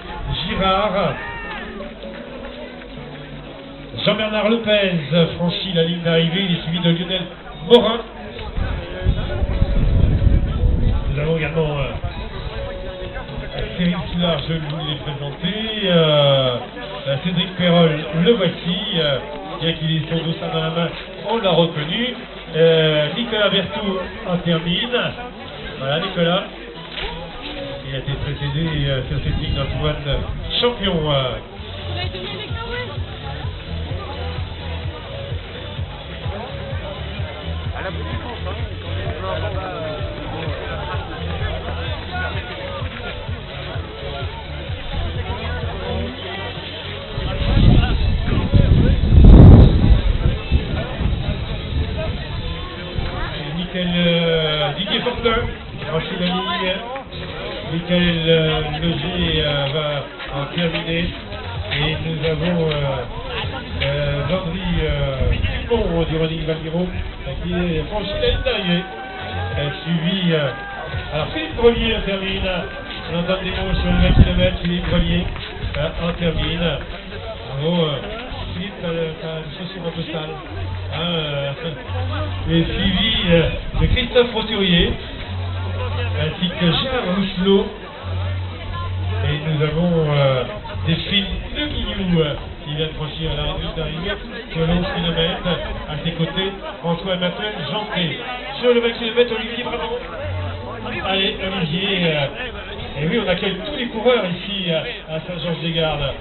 Speaker 1: Girard. Jean-Bernard Lopez franchit la ligne d'arrivée, il est suivi de Lionel Morin. Nous avons également Cyril Soulard, je vous l'ai présenté. Cédric Perrol, le voici. Bien qu'il ait son dossard dans la main, on l'a reconnu. Nicolas Berthoud en termine. Voilà, Nicolas. Il a été précédé sur cette ligne d'Antoine Champion.
Speaker 2: On a été mis avec Noé.
Speaker 1: Didier Fortin franchit la ligne. Michael Loger va en terminer. Et nous avons Landry Dumont du Running Valmiro qui est franchi la ligne d'arrivée. Suivi. Alors Philippe Grelier termine. On entend des mots sur le 20 km. Philippe Grelier en termine. Bravo Philippe, t'as une chaussure un peu sale. Et suivi de Christophe Roturier ainsi que Gérard Rousselot. Et nous avons Delphine Le Guignou qui vient de franchir la ligne d'arrivée sur le 11 km. À ses côtés, François Emmanuel Janté. Sur le 20 km, Olivier Brabant. Allez, Olivier. Et oui, on accueille tous les coureurs ici à Saint-Georges-des-Gardes.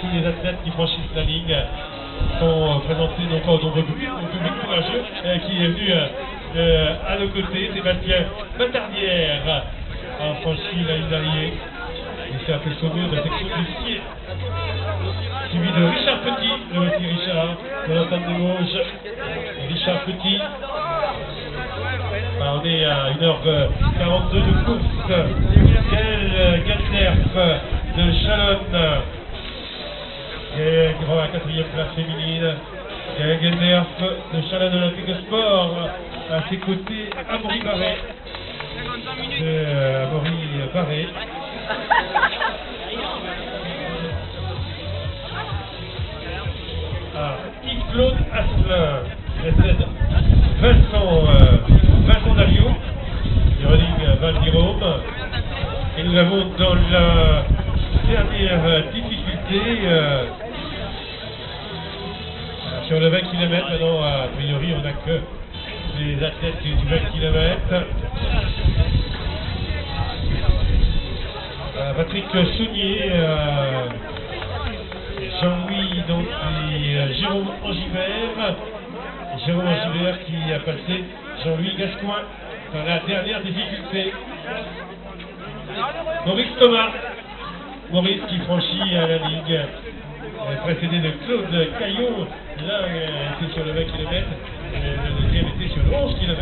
Speaker 1: Tous les athlètes qui franchissent la ligne sont présentés non pas au nombreux public courageux qui est venu à nos côtés. Sébastien Matardière a franchi la ligne d'arrivée. Il s'est appelé sauveur de la section du ski. Suivi de Richard Petit, le petit Richard, de l'entente de Vosges. Richard Petit. On est à 1h42 de course. Gaël Galderf de Chalonne. Qui est grand à la 4e place féminine. Gaël Galderf de Chalonne Olympique Sport. À ses côtés, Amaury Barré. Amaury Barré. Yves-Claude Asselin précède Vincent Dario du Running Val-d'Irôme. Et nous avons dans la dernière difficulté sur le 20 km. Maintenant, a priori, on n'a que les athlètes du 20 km. Patrick Saunier, Jean-Louis donc, et Jérôme Angivert. Jérôme Angivert qui a passé Jean-Louis Gascoin dans la dernière difficulté. Maurice Thomas. Maurice qui franchit à la ligne. Précédé de Claude Caillot. L'un était sur le 20 km. Le deuxième était sur le 11 km.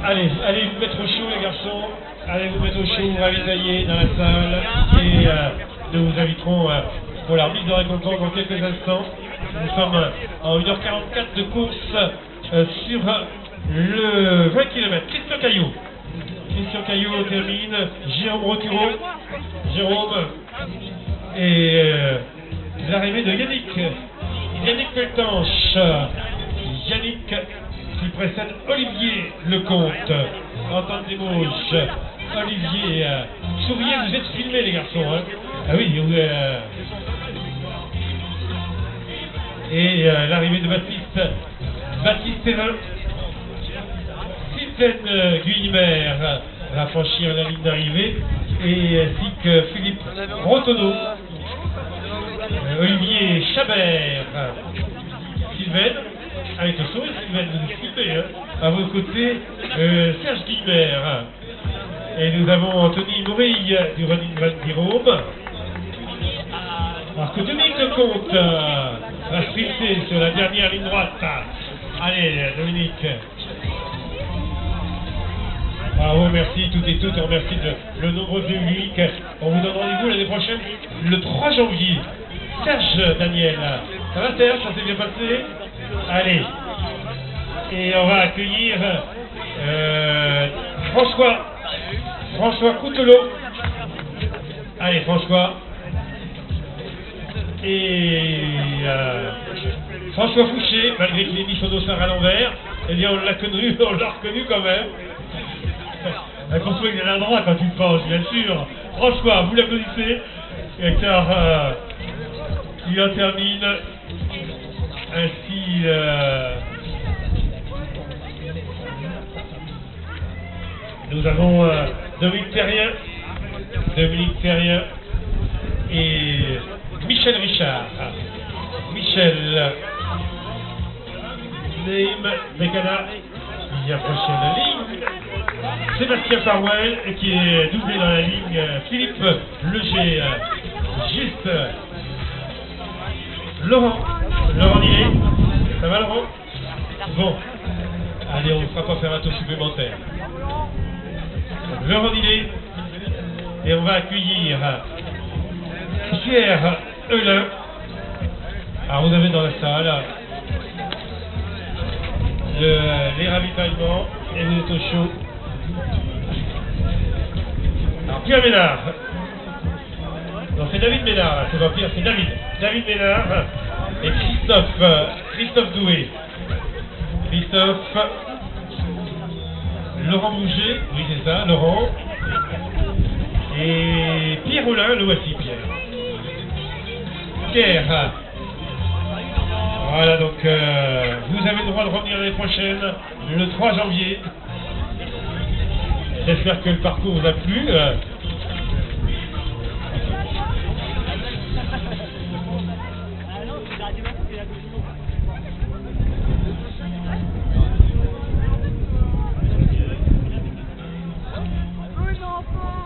Speaker 1: Allez vous mettre au chaud les garçons, allez vous mettre au chaud, ravitailler dans la salle et nous vous inviterons pour la remise de récompense dans quelques instants. Nous sommes en 1h44 de course sur le 20 km. Christian Caillot termine, Jérôme Roturo, et l'arrivée de Yannick Peltanche, qui précède Olivier Lecomte. Entente des Vosges. Olivier, souriez, vous êtes filmés les garçons. Hein. Ah oui, et l'arrivée de Baptiste Thévin. Sylvain Guymer va franchir la ligne d'arrivée. Et ainsi que Philippe Rotonneau. Olivier Chabert. Sylvain. Avec le sourire, Sylvain, vous filmez, hein. À vos côtés, Serge Guilbert. Et nous avons Anthony Morille du Running Val-d'Irôme. Alors que Dominique Lecomte va sprinter sur la dernière ligne droite. Allez, Dominique. Bravo, merci toutes et toutes. On remercie le nombreux public. On vous donne rendez-vous l'année prochaine, le 3 janvier. Serge Daniel. Ça va, Serge? Ça s'est bien passé? Allez, et on va accueillir François Coutelot. Allez, François. Et François Fouché, malgré qu'il ait mis son dossard à l'envers, eh bien on l'a reconnu quand même. François, il a l'endroit quand il pense, bien sûr. François, vous l'applaudissez, car il en termine. Ainsi, Nous avons Dominique Terrien et Michel Richard. Michel Neim Megana qui approche la ligne. Sébastien Farwell qui est doublé dans la ligne. Philippe Leger, juste. Laurent Nillet. Ça va Laurent? Bon. Allez, on ne fera pas faire un tour supplémentaire. Laurent Nillet. Et on va accueillir Pierre Heulin. Alors vous avez dans la salle les ravitaillements et vous êtes au chaud. Alors Pierre Ménard. Non, c'est David Ménard, c'est pas Pierre, c'est David. David Ménard et Christophe Doué. Christophe, Laurent Bouger, oui c'est ça, Laurent. Et Pierre Heulin, le voici Pierre. Pierre. Voilà, donc vous avez le droit de revenir l'année prochaine, le 3 janvier. J'espère que le parcours vous a plu.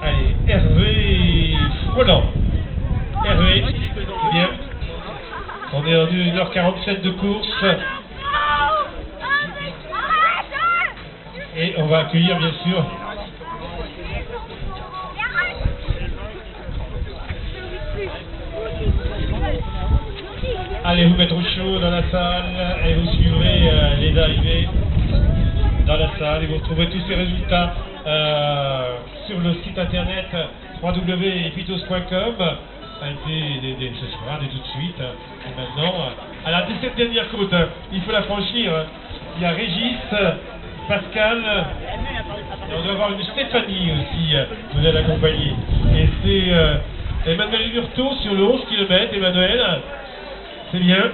Speaker 1: Allez, Hervé Froland. Hervé, c'est bien. On est en 1h47 de course. Et on va accueillir bien sûr allez vous mettre au chaud dans la salle et vous suivrez les arrivées dans la salle et vous retrouverez tous ces résultats sur le site internet www.epitos.com. Ce soir, dès tout de suite. Et maintenant, à la 17e côte, il faut la franchir. Il y a Régis, Pascal, et on doit avoir une Stéphanie aussi, vous allez l'accompagner. Et c'est Emmanuel Hurtaud sur le 11 km. Emmanuel, c'est bien.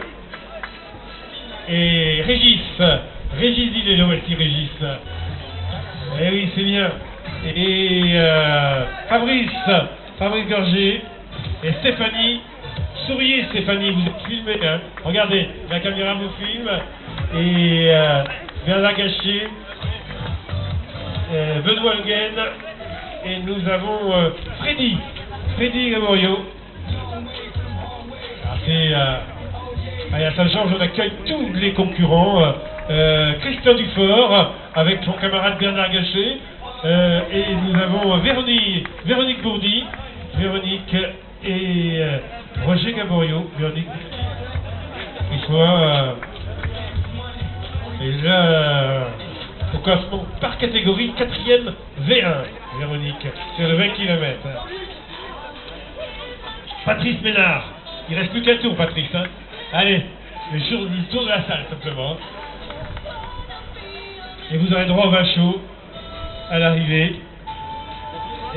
Speaker 1: Et Régis, il est là aussi, Régis. Eh oui, c'est bien. Et Fabrice Gorgé. Et Stéphanie, souriez Stéphanie, vous êtes filmée, hein. Regardez, la caméra vous filme. Et Bernard Gachet, Benoît Huguen, et nous avons Freddy Gamorio. À Saint-Georges, on accueille tous les concurrents. Christian Dufort, avec son camarade Bernard Gachet. Et nous avons Véronique Bourdi. Véronique et Roger Gaborio, Véronique, qui soit déjà au classement par catégorie 4e V1, Véronique, sur le 20 km. Patrice Ménard, il reste plus qu'un tour, Patrice. Hein. Allez, le tour de la salle, simplement. Et vous aurez droit au vin chaud à l'arrivée.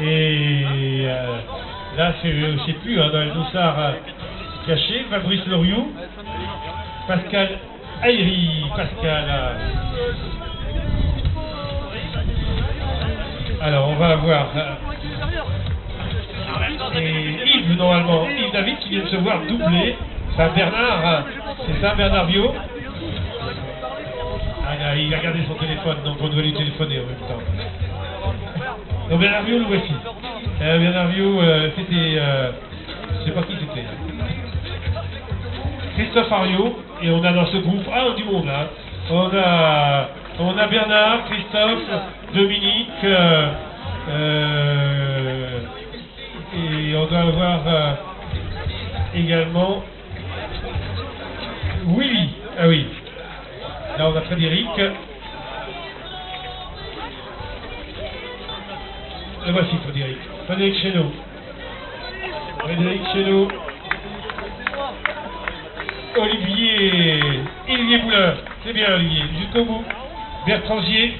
Speaker 1: Et là, je sais plus, hein, dans les dossards cachés, Fabrice Loriot, Pascal Ayri, alors, on va avoir et Yves, normalement, Yves David qui vient de se voir doubler. C'est ça, Bernard Viau. Ah, il a regardé son téléphone, donc on doit lui téléphoner en même temps. Donc Bernard Viau, le voici. Bernard Viau, c'était... je sais pas qui c'était. Christophe Ariot, et on a dans ce groupe... Ah, du monde, là. On a Bernard, Christophe, Dominique, et on doit avoir également Willy. Ah oui. Là, on a Frédéric. Le voici, Frédéric. Frédéric Chéneau. Olivier Boulin. C'est bien, Olivier. Jusqu'au bout. Bertrand Gier.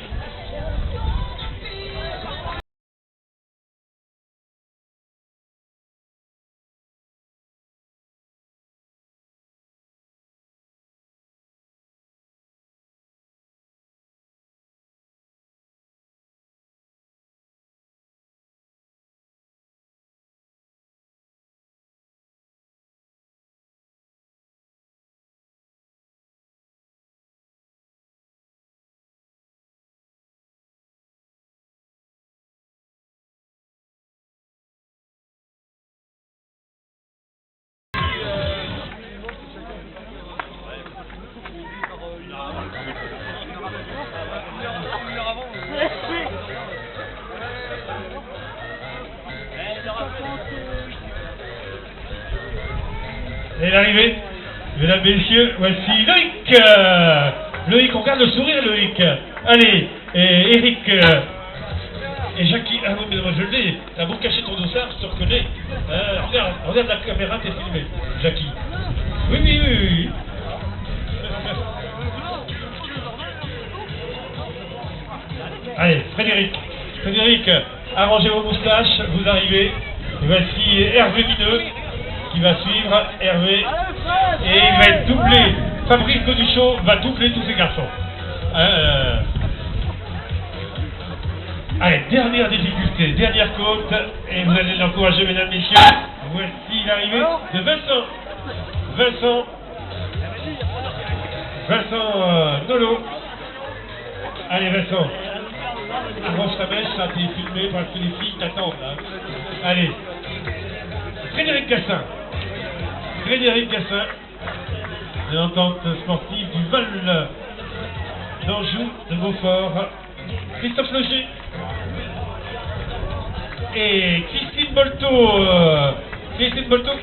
Speaker 1: Et l'arrivée, mesdames, messieurs, voici Loïc. Loïc, on garde le sourire, Loïc. Allez, et Eric et Jackie. Ah oui, mais moi je l'ai. T'as beau cacher ton dossard, je te reconnais. Regarde la caméra, t'es filmé, Jackie. Oui, oui, oui, oui. Allez, Frédéric, arrangez vos moustaches, vous arrivez. Et voici Hervé Mineux qui va suivre, Hervé, et il va être doublé. Fabrice Godichon va doubler tous ces garçons. Allez, dernière difficulté, dernière côte, et vous allez l'encourager, mesdames, messieurs. Voici l'arrivée de Vincent Nolo. Allez, Vincent. Arrange ta mèche, ça t'es filmé parce que les filles t'attendent là. Allez. Frédéric Gassin, de l'entente sportive du Val d'Anjou, de Beaufort. Christophe Loger et Christine Bolto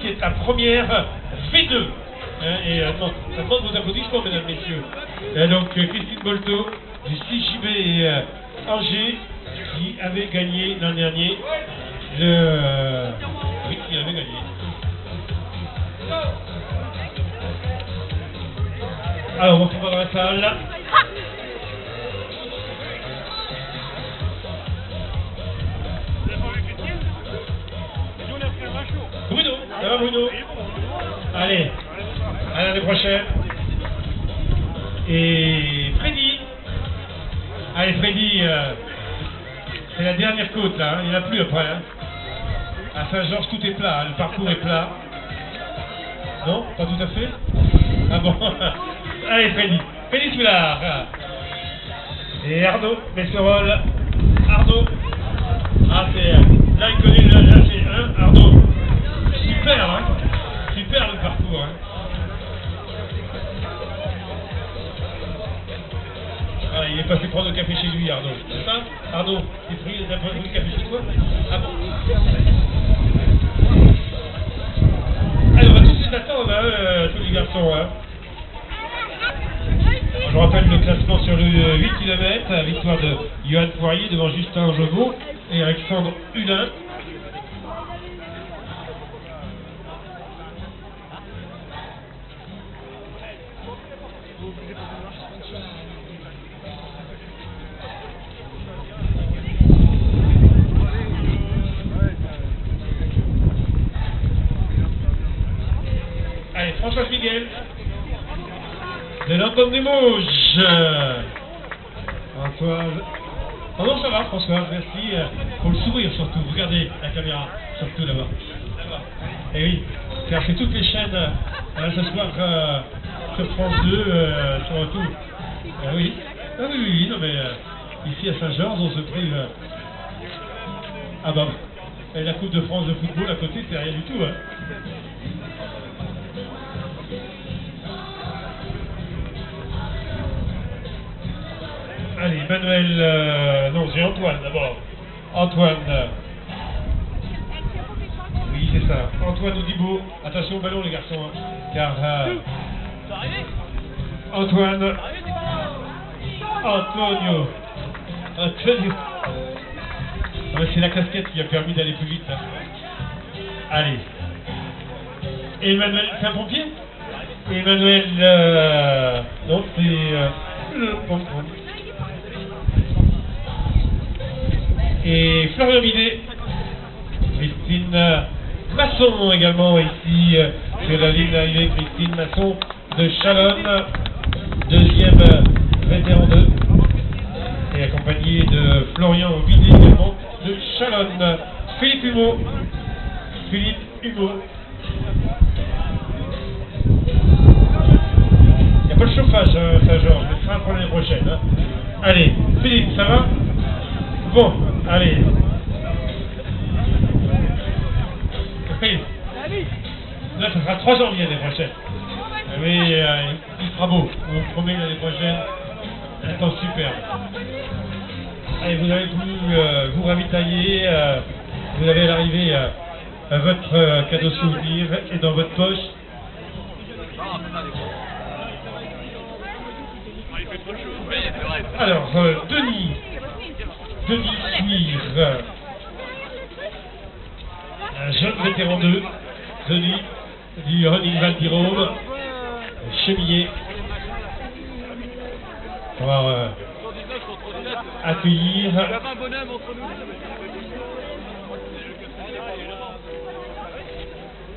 Speaker 1: qui est la première V2. Non, ça demande vos applaudissements, mesdames, messieurs. Et donc Christine Bolto du 6JB Angers qui avait gagné l'an dernier oui, qui avait gagné. Alors on se voit dans la salle. Bruno, ça va Bruno? Allez, à l'année prochaine. Et Freddy. Allez Freddy, c'est la dernière côte là, il n'y en a plus après. Hein. À Saint-Georges tout est plat, le parcours est plat. Non, pas tout à fait. Ah bon. Allez Freddy Soulard. Et Arnaud Messerol. Arnaud. Ah c'est là il connaît là c'est Arnaud. Super hein. Super le parcours hein. Ah, il est passé prendre le café chez lui, Arnaud. C'est ça Arnaud, t'as pris le café chez toi? Ah bon. Allez, on va tout de suite attendre, hein, tous les garçons. Hein. Je rappelle le classement sur le 8 km, victoire de Johan Poirier devant Justin Angevaux et Alexandre Hulin. Allez, François Miguel de l'Entente des Mauges. Françoise. Oh non, ça va, Françoise, merci. Pour le sourire surtout. Regardez la caméra, surtout là-bas. Et oui, car c'est toutes les chaînes ce soir sur France 2, sur tout. Oui. Ah oui, non mais ici à Saint-Georges, on se prive. Ah bah, et la Coupe de France de football à côté, c'est rien du tout. Hein. Allez, Manuel, non, c'est Antoine d'abord. Antoine. Oui, c'est ça. Antoine Audibo. Attention au ballon, les garçons. Hein, car Antoine. Antonio. C'est la casquette qui a permis d'aller plus vite. Hein. Allez. Emmanuel, c'est un pompier? Emmanuel, non, c'est le pompier. Et Florian Midet, Christine Masson également ici sur la ligne d'arrivée, Christine Masson de Chalonne, deuxième vétéran 2, et accompagné de Florian Midet également de Chalonne. Philippe Humeau. Il n'y a pas de chauffage, Saint-Georges, mais ce sera pour l'année prochaine. Hein. Allez, Philippe, ça va? Bon, allez. Philippe. Là, ça sera 3 janvier l'année prochaine. Mais il sera beau. On promet l'année prochaine un temps superbe. Allez, vous avez vous ravitailler. Vous avez à l'arrivée votre cadeau souvenir et dans votre poche Alors, Denis Suire, un jeune vétéran 2, Denis du Running Val d'Irôme, chemillé. On va accueillir.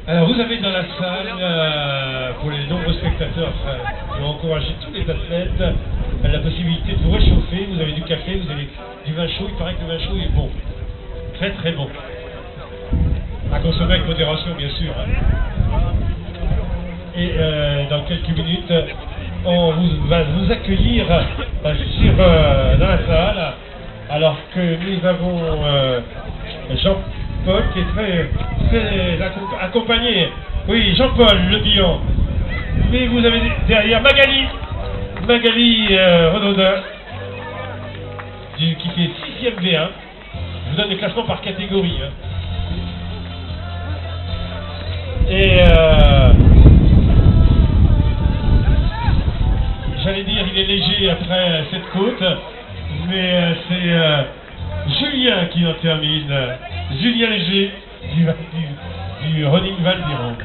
Speaker 1: Alors vous avez dans la salle, pour les nombreux spectateurs qui ont encouragé tous les athlètes, la possibilité de vous réchauffer. Vous avez du café, vous avez du vin chaud. Il paraît que le vin chaud est bon, très très bon, à consommer avec modération bien sûr. Et dans quelques minutes, on va vous accueillir dans la salle, alors que nous avons Jean-Paul qui est très accompagné. Oui, Jean-Paul Le Bihan. Mais vous avez derrière Magali Renaudin, qui fait 6e V1. Je vous donne les classements par catégorie. Hein. Et j'allais dire, il est léger après cette côte, mais c'est Julien qui en termine. Julien Léger du Running Val d'Irôme.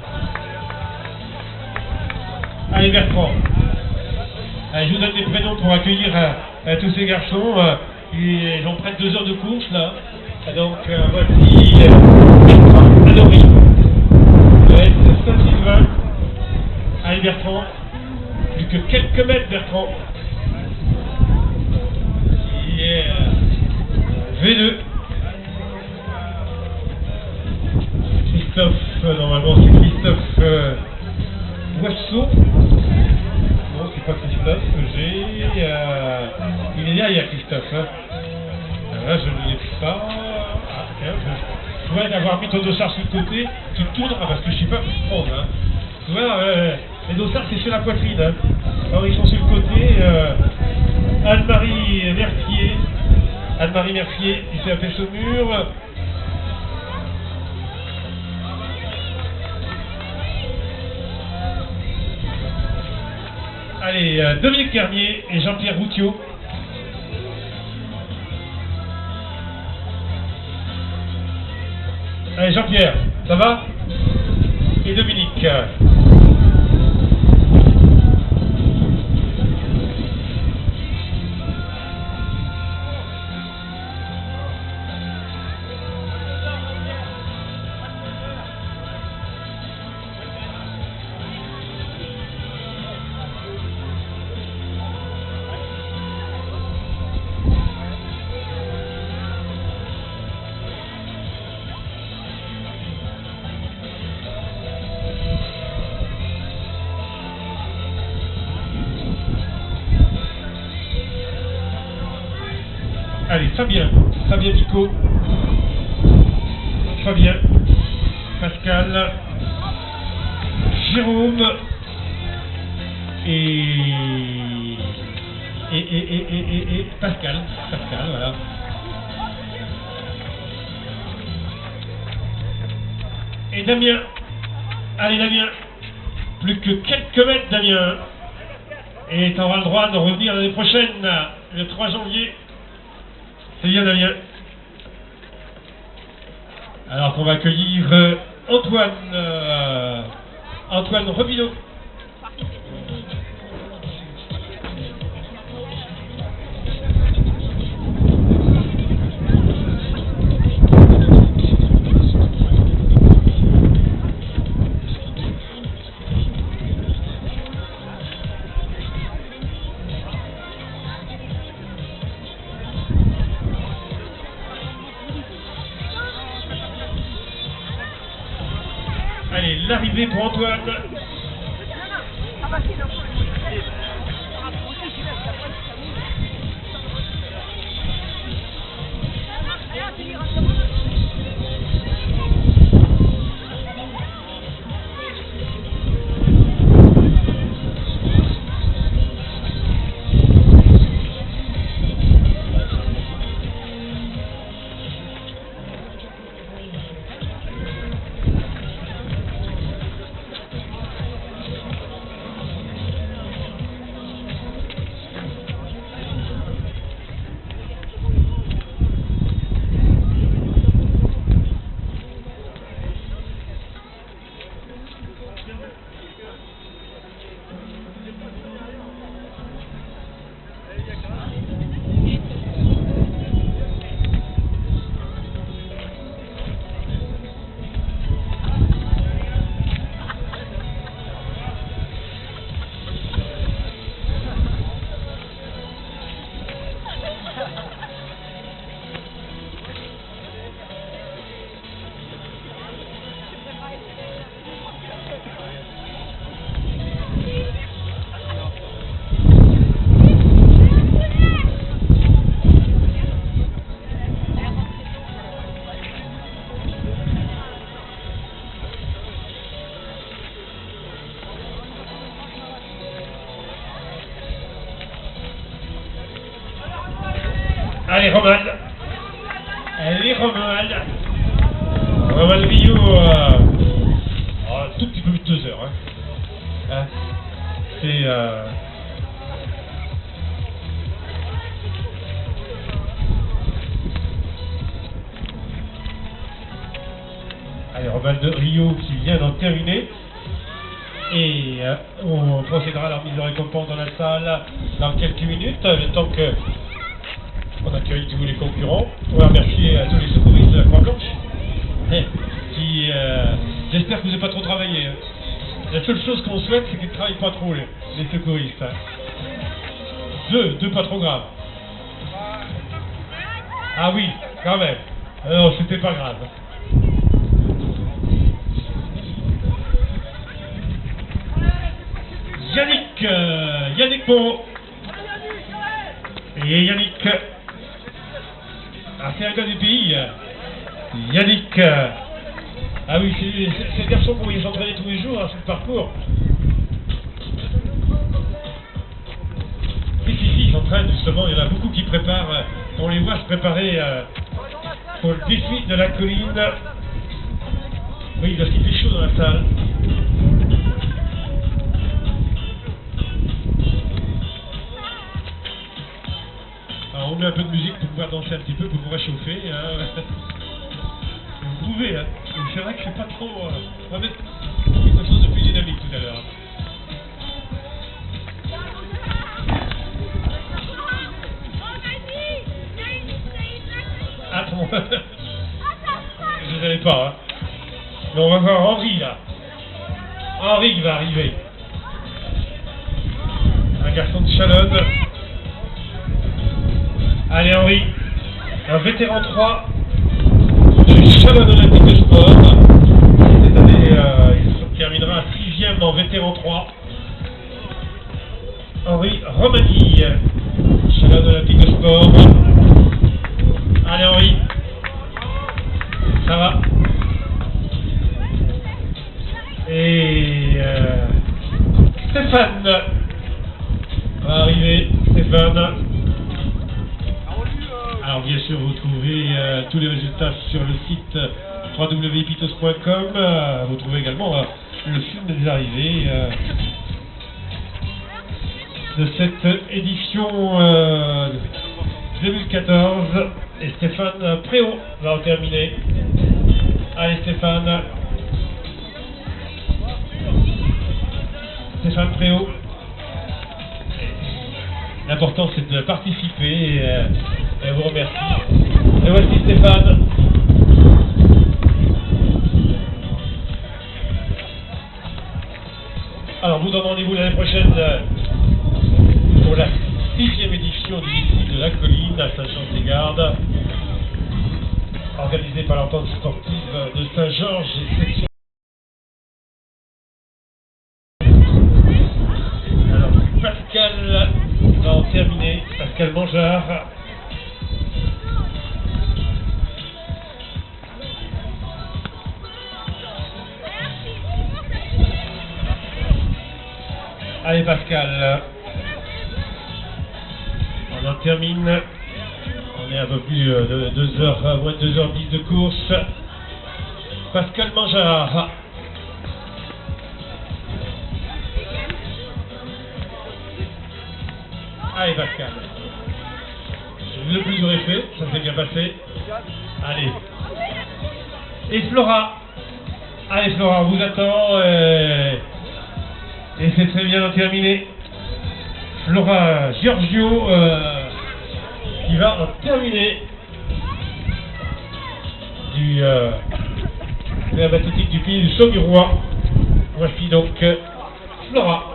Speaker 1: Allez, Bertrand. Allez, je vous donne des prénoms pour accueillir tous ces garçons. Ils ont près de 2 heures de course là. Donc voici Bertrand, Adori, Saint-Sylvain. Allez, Bertrand. Plus que quelques mètres, Bertrand. Qui est V2. Christophe, normalement c'est Christophe Boisseau. Non, c'est pas Christophe que j'ai. Il est derrière Christophe. Hein. Là, je ne l'ai pas. Ah, tiens, je dois avoir mis ton dossard sur le côté. Tu te tourneras parce que je ne sais pas où prendre. Hein. Tu vois, les dossards c'est sur la poitrine. Hein. Alors ils sont sur le côté. Anne-Marie Mercier, du CAP Saumur. Allez, Dominique Garnier et Jean-Pierre Routiot. Allez, Jean-Pierre, ça va? Et Dominique. Allez, Fabien Picot, Fabien, Pascal, Jérôme et Pascal, voilà. Et Damien, allez Damien, plus que quelques mètres Damien, et tu auras le droit de revenir l'année prochaine, le 3 janvier. C'est bien Damien. Alors qu'on va accueillir Antoine Robineau. Allez, l'arrivée pour Antoine. Allez, Roman. Allez, Roman. Roman Rio. Un tout petit peu plus de 2 heures. Hein. C'est... Allez, Roman de Rio qui vient d'en terminer. Et on procédera à la remise de récompense dans la salle dans quelques minutes, le temps que on accueille tous les concurrents. On va remercier à tous les secouristes de la Croix-Blanche qui, j'espère que vous n'avez pas trop travaillé. La seule chose qu'on souhaite, c'est qu'ils ne travaillent pas trop, les secouristes. Deux pas trop graves. Ah oui, quand même. Non, c'était pas grave. Yannick Beau. Et Yannick. Ah, c'est un gars du pays. Yannick. Ah oui, c'est le garçon pour les entraîner tous les jours, hein, sur le parcours. Si, ils s'entraînent justement, il y en a beaucoup qui préparent, on les voit se préparer pour le défi de la colline. Oui, parce qu'il fait chaud dans la salle. Alors on met un peu de musique pour pouvoir danser un petit peu, pour vous réchauffer. Hein. Vous pouvez, hein. C'est vrai que c'est pas trop... on va mettre quelque chose de plus dynamique tout à l'heure. Attends, je ne savais pas. Hein. Mais on va voir Henri là. Henri qui va arriver. Un garçon de Chalonne. Allez Henri, un vétéran 3 de Chalonne Olympique de Sport. Cette année, il terminera 6e en vétéran 3. Henri Romani, Chalonne Olympique de Sport. Allez Henri, ça va. Et Stéphane va arriver, Stéphane. Alors bien sûr vous trouvez tous les résultats sur le site www.pitos.com. Vous trouvez également le film des arrivées de cette édition 2014. Et Stéphane Préau va en terminer. Allez Stéphane. Stéphane Préau. L'important c'est de participer et vous remercie. Et voici Stéphane. Alors vous donne rendez-vous l'année prochaine pour la 6e édition du défi de la colline à Saint-Jean-des-Gardes, organisée par l'entente sportive de Saint-Georges et section. Alors Pascal va en terminer, Pascal Mangeard. Allez Pascal, on en termine, on est un peu plus de 2 heures, moins de 2h10 de course. Pascal Mangeard. Allez Pascal, le plus dur est fait, ça s'est bien passé. Allez. Et Flora. Allez Flora, on vous attend. Et c'est très bien terminé. Flora Giorgio qui va en terminer de la bathlétique du pays du Saumurois. Voici donc Flora.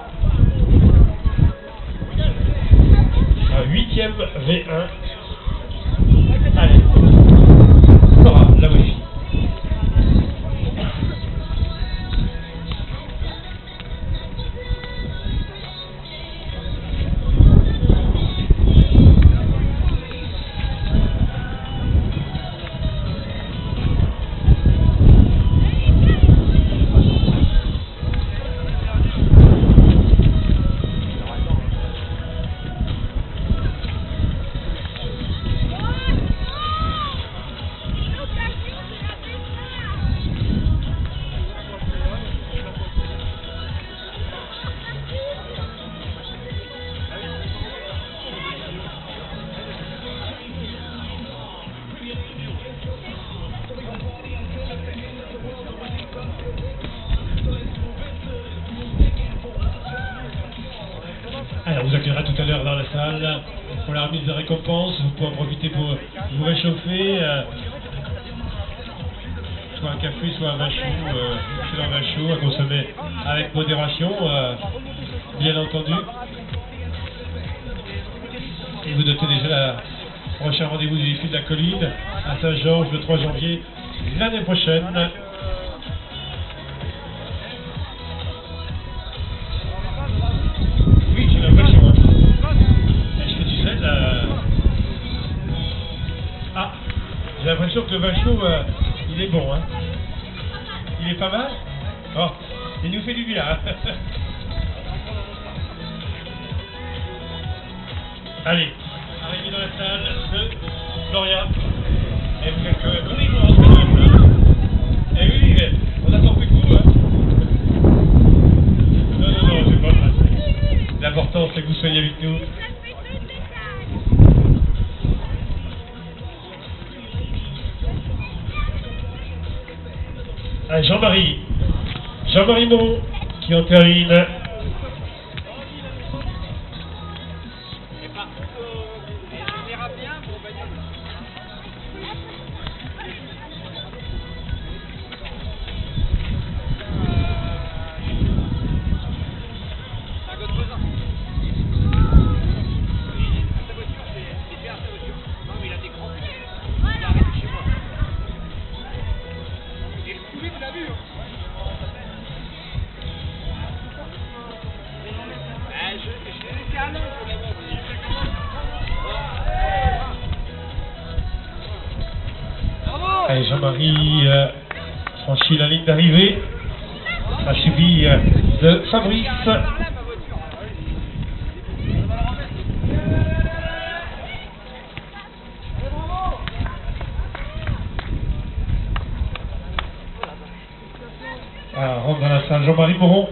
Speaker 1: 8e V1. Allez. Flora, la voici. verra tout à l'heure dans la salle pour la remise de récompenses. Vous pouvez en profiter pour vous réchauffer. Soit un café, soit un vin chaud, excellent vin chaud à consommer avec modération, bien entendu. Et vous notez déjà le prochain rendez-vous du défi de la colline à Saint-Georges le 3 janvier l'année prochaine. Oui, j'ai l'impression. Est-ce que tu sais Ah, j'ai l'impression que le vin chaud, il est bon, hein. Il est pas mal. Oh, il nous fait du bien. Allez, arrivez dans la salle de Florian. Et vous êtes quand même venez vous rentrer dans la salle. Et oui, on attend plus que vous, hein. Non, c'est pas vrai. L'important, c'est que vous soyez avec nous. Jean-Marie Moreau qui en termine. Allez, Jean-Marie franchit la ligne d'arrivée, a suivi de Fabrice. Alors, rentre dans la salle Jean-Marie Moreau.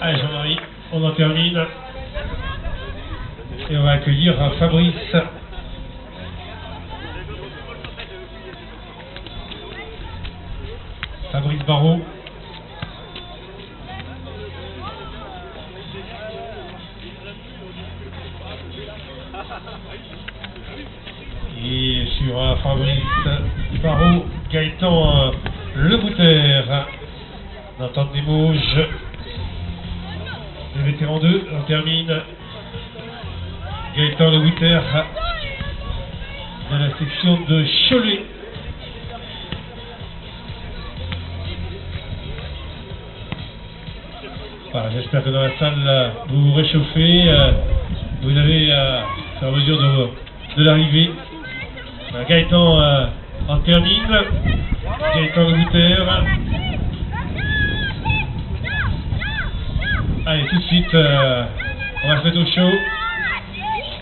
Speaker 1: Allez, Jean-Marie, on en termine. Et on va accueillir Fabrice. Fabrice Barrault. Et sur Fabrice Barrault, Gaëtan Lebouter, d'Entente des Mauges, les vétérans 2, on termine. Gaëtan Lebouter de la section de Cholet. Voilà, j'espère que dans la salle vous vous réchauffez, vous avez à la mesure de l'arrivée. Gaëtan en termine, Gaëtan Lebouter. Allez, tout de suite, on va se mettre au chaud.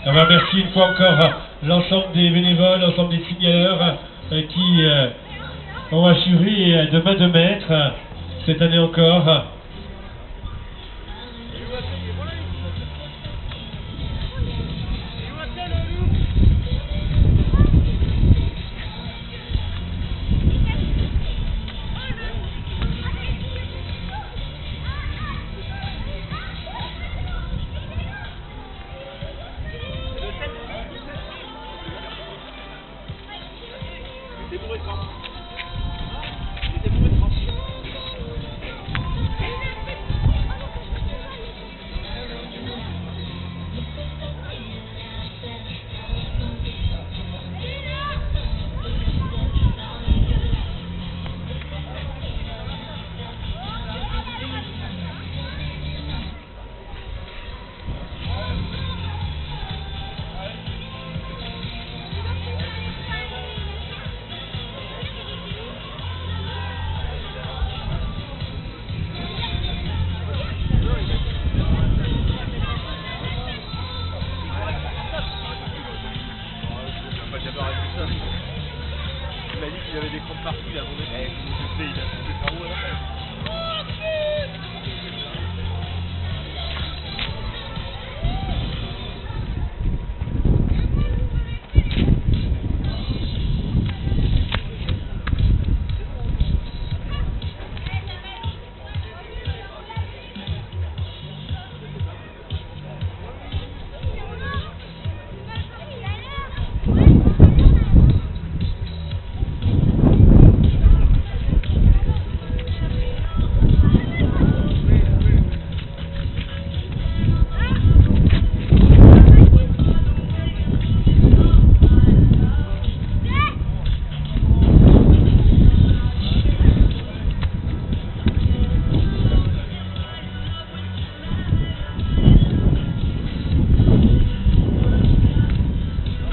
Speaker 1: On va remercier une fois encore l'ensemble des bénévoles, l'ensemble des signaleurs qui ont assuré de main de maître cette année encore.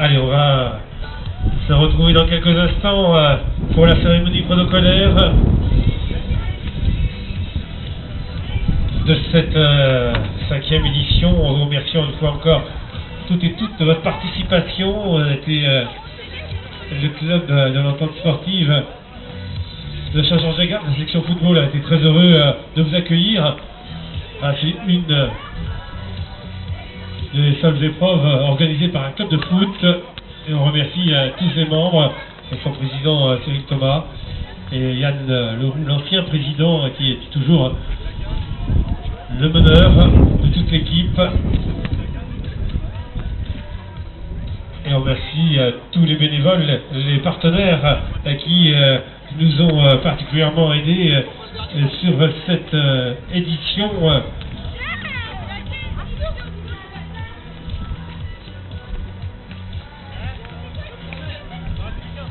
Speaker 1: Allez, on va se retrouver dans quelques instants pour la cérémonie protocolaire de cette 5e édition. On vous remercie une fois encore toutes et toutes de votre participation. On a été le club de l'entente sportive de Saint-Georges-des-Gardes, la section football a été très heureux de vous accueillir. C'est une des seules épreuves organisées par un club de foot. Et on remercie tous les membres, et son président Cyril Thomas, et Yann Leroux, l'ancien président, qui est toujours le meneur de toute l'équipe. Et on remercie tous les bénévoles, les partenaires qui nous ont particulièrement aidés sur cette édition.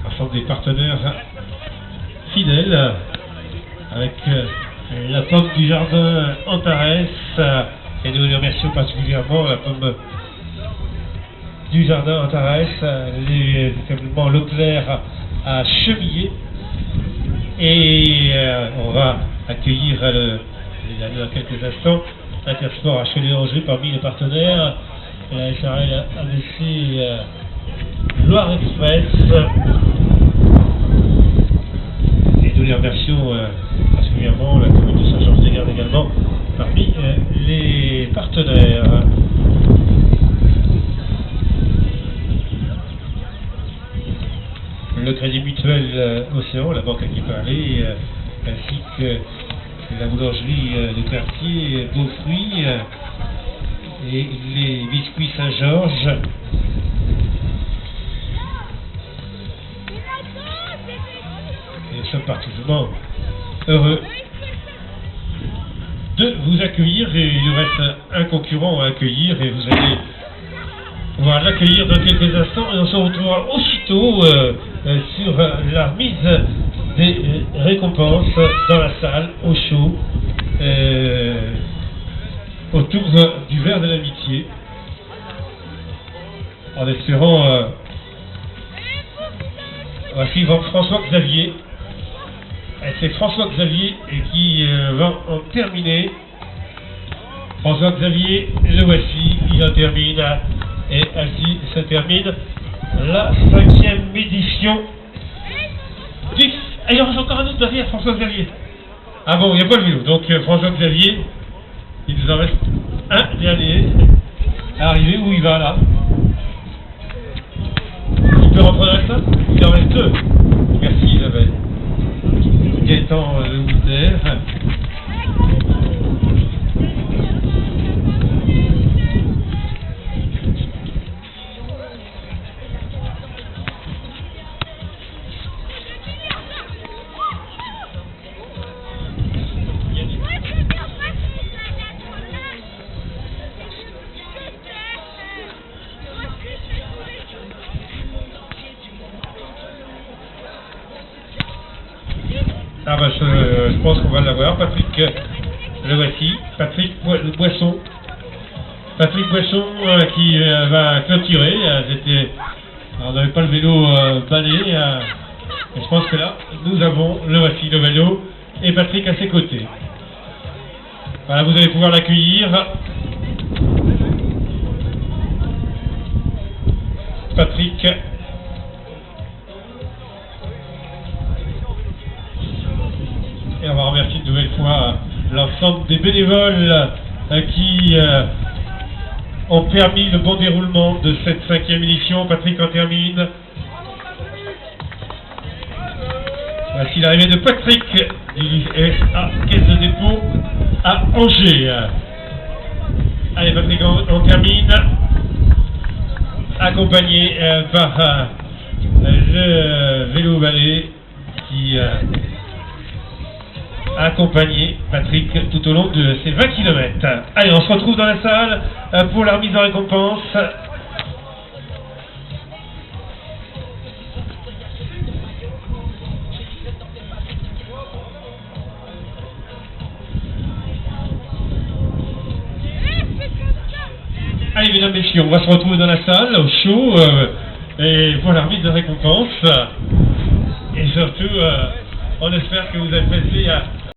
Speaker 1: Ensemble des partenaires fidèles, avec la pomme du jardin Antares, et nous remercions particulièrement la pomme du jardin Antares, les établissements Leclerc à Chemillé, et on va accueillir dans quelques instants Intersport à Cholet-Angers parmi les partenaires, la SRL ABC Loire Express, et nous les remercions particulièrement la commune de Saint-Georges-des-Gardes également parmi les partenaires. Le Crédit Mutuel Océan, la banque à qui parler, ainsi que la boulangerie de quartier Beaufruits et les biscuits Saint-Georges. Et nous sommes particulièrement heureux de vous accueillir, et il nous reste un concurrent à accueillir, et vous allez pouvoir l'accueillir dans quelques instants, et on se retrouvera aussitôt sur la remise des récompenses dans la salle, au chaud, autour du verre de l'amitié, en espérant on va suivre François Xavier. C'est François Xavier qui va en terminer. François Xavier, le voici, il en termine, et ainsi se termine la 5e édition. 10. Et il y aura encore un autre derrière, François Xavier. Ah bon, il n'y a pas le vélo. Donc François Xavier, il nous en reste un dernier à arriver. Où il va là? Il peut rentrer dans la salle? Il en reste 2. Merci Isabelle. Gaëtan Le Mouter. Ah bah je pense qu'on va l'avoir. Patrick, le voici. Patrick Boisson. Patrick Boisson qui va clôturer. On n'avait pas le vélo balayé. Et je pense que là, nous avons le voici, le vélo, et Patrick à ses côtés. Voilà, vous allez pouvoir l'accueillir. Patrick. Et on va remercier une nouvelle fois l'ensemble des bénévoles qui ont permis le bon déroulement de cette 5e édition. Patrick en termine. Voici l'arrivée de Patrick du SA Caisse de dépôt à Angers. Allez, Patrick en termine, accompagné par le vélo balai qui a accompagné Patrick tout au long de ces 20 km. Allez, on se retrouve dans la salle pour la remise en récompense. Allez, mesdames et messieurs, on va se retrouver dans la salle, au chaud. Et voilà, remise de récompense. Et surtout, on espère que vous avez passé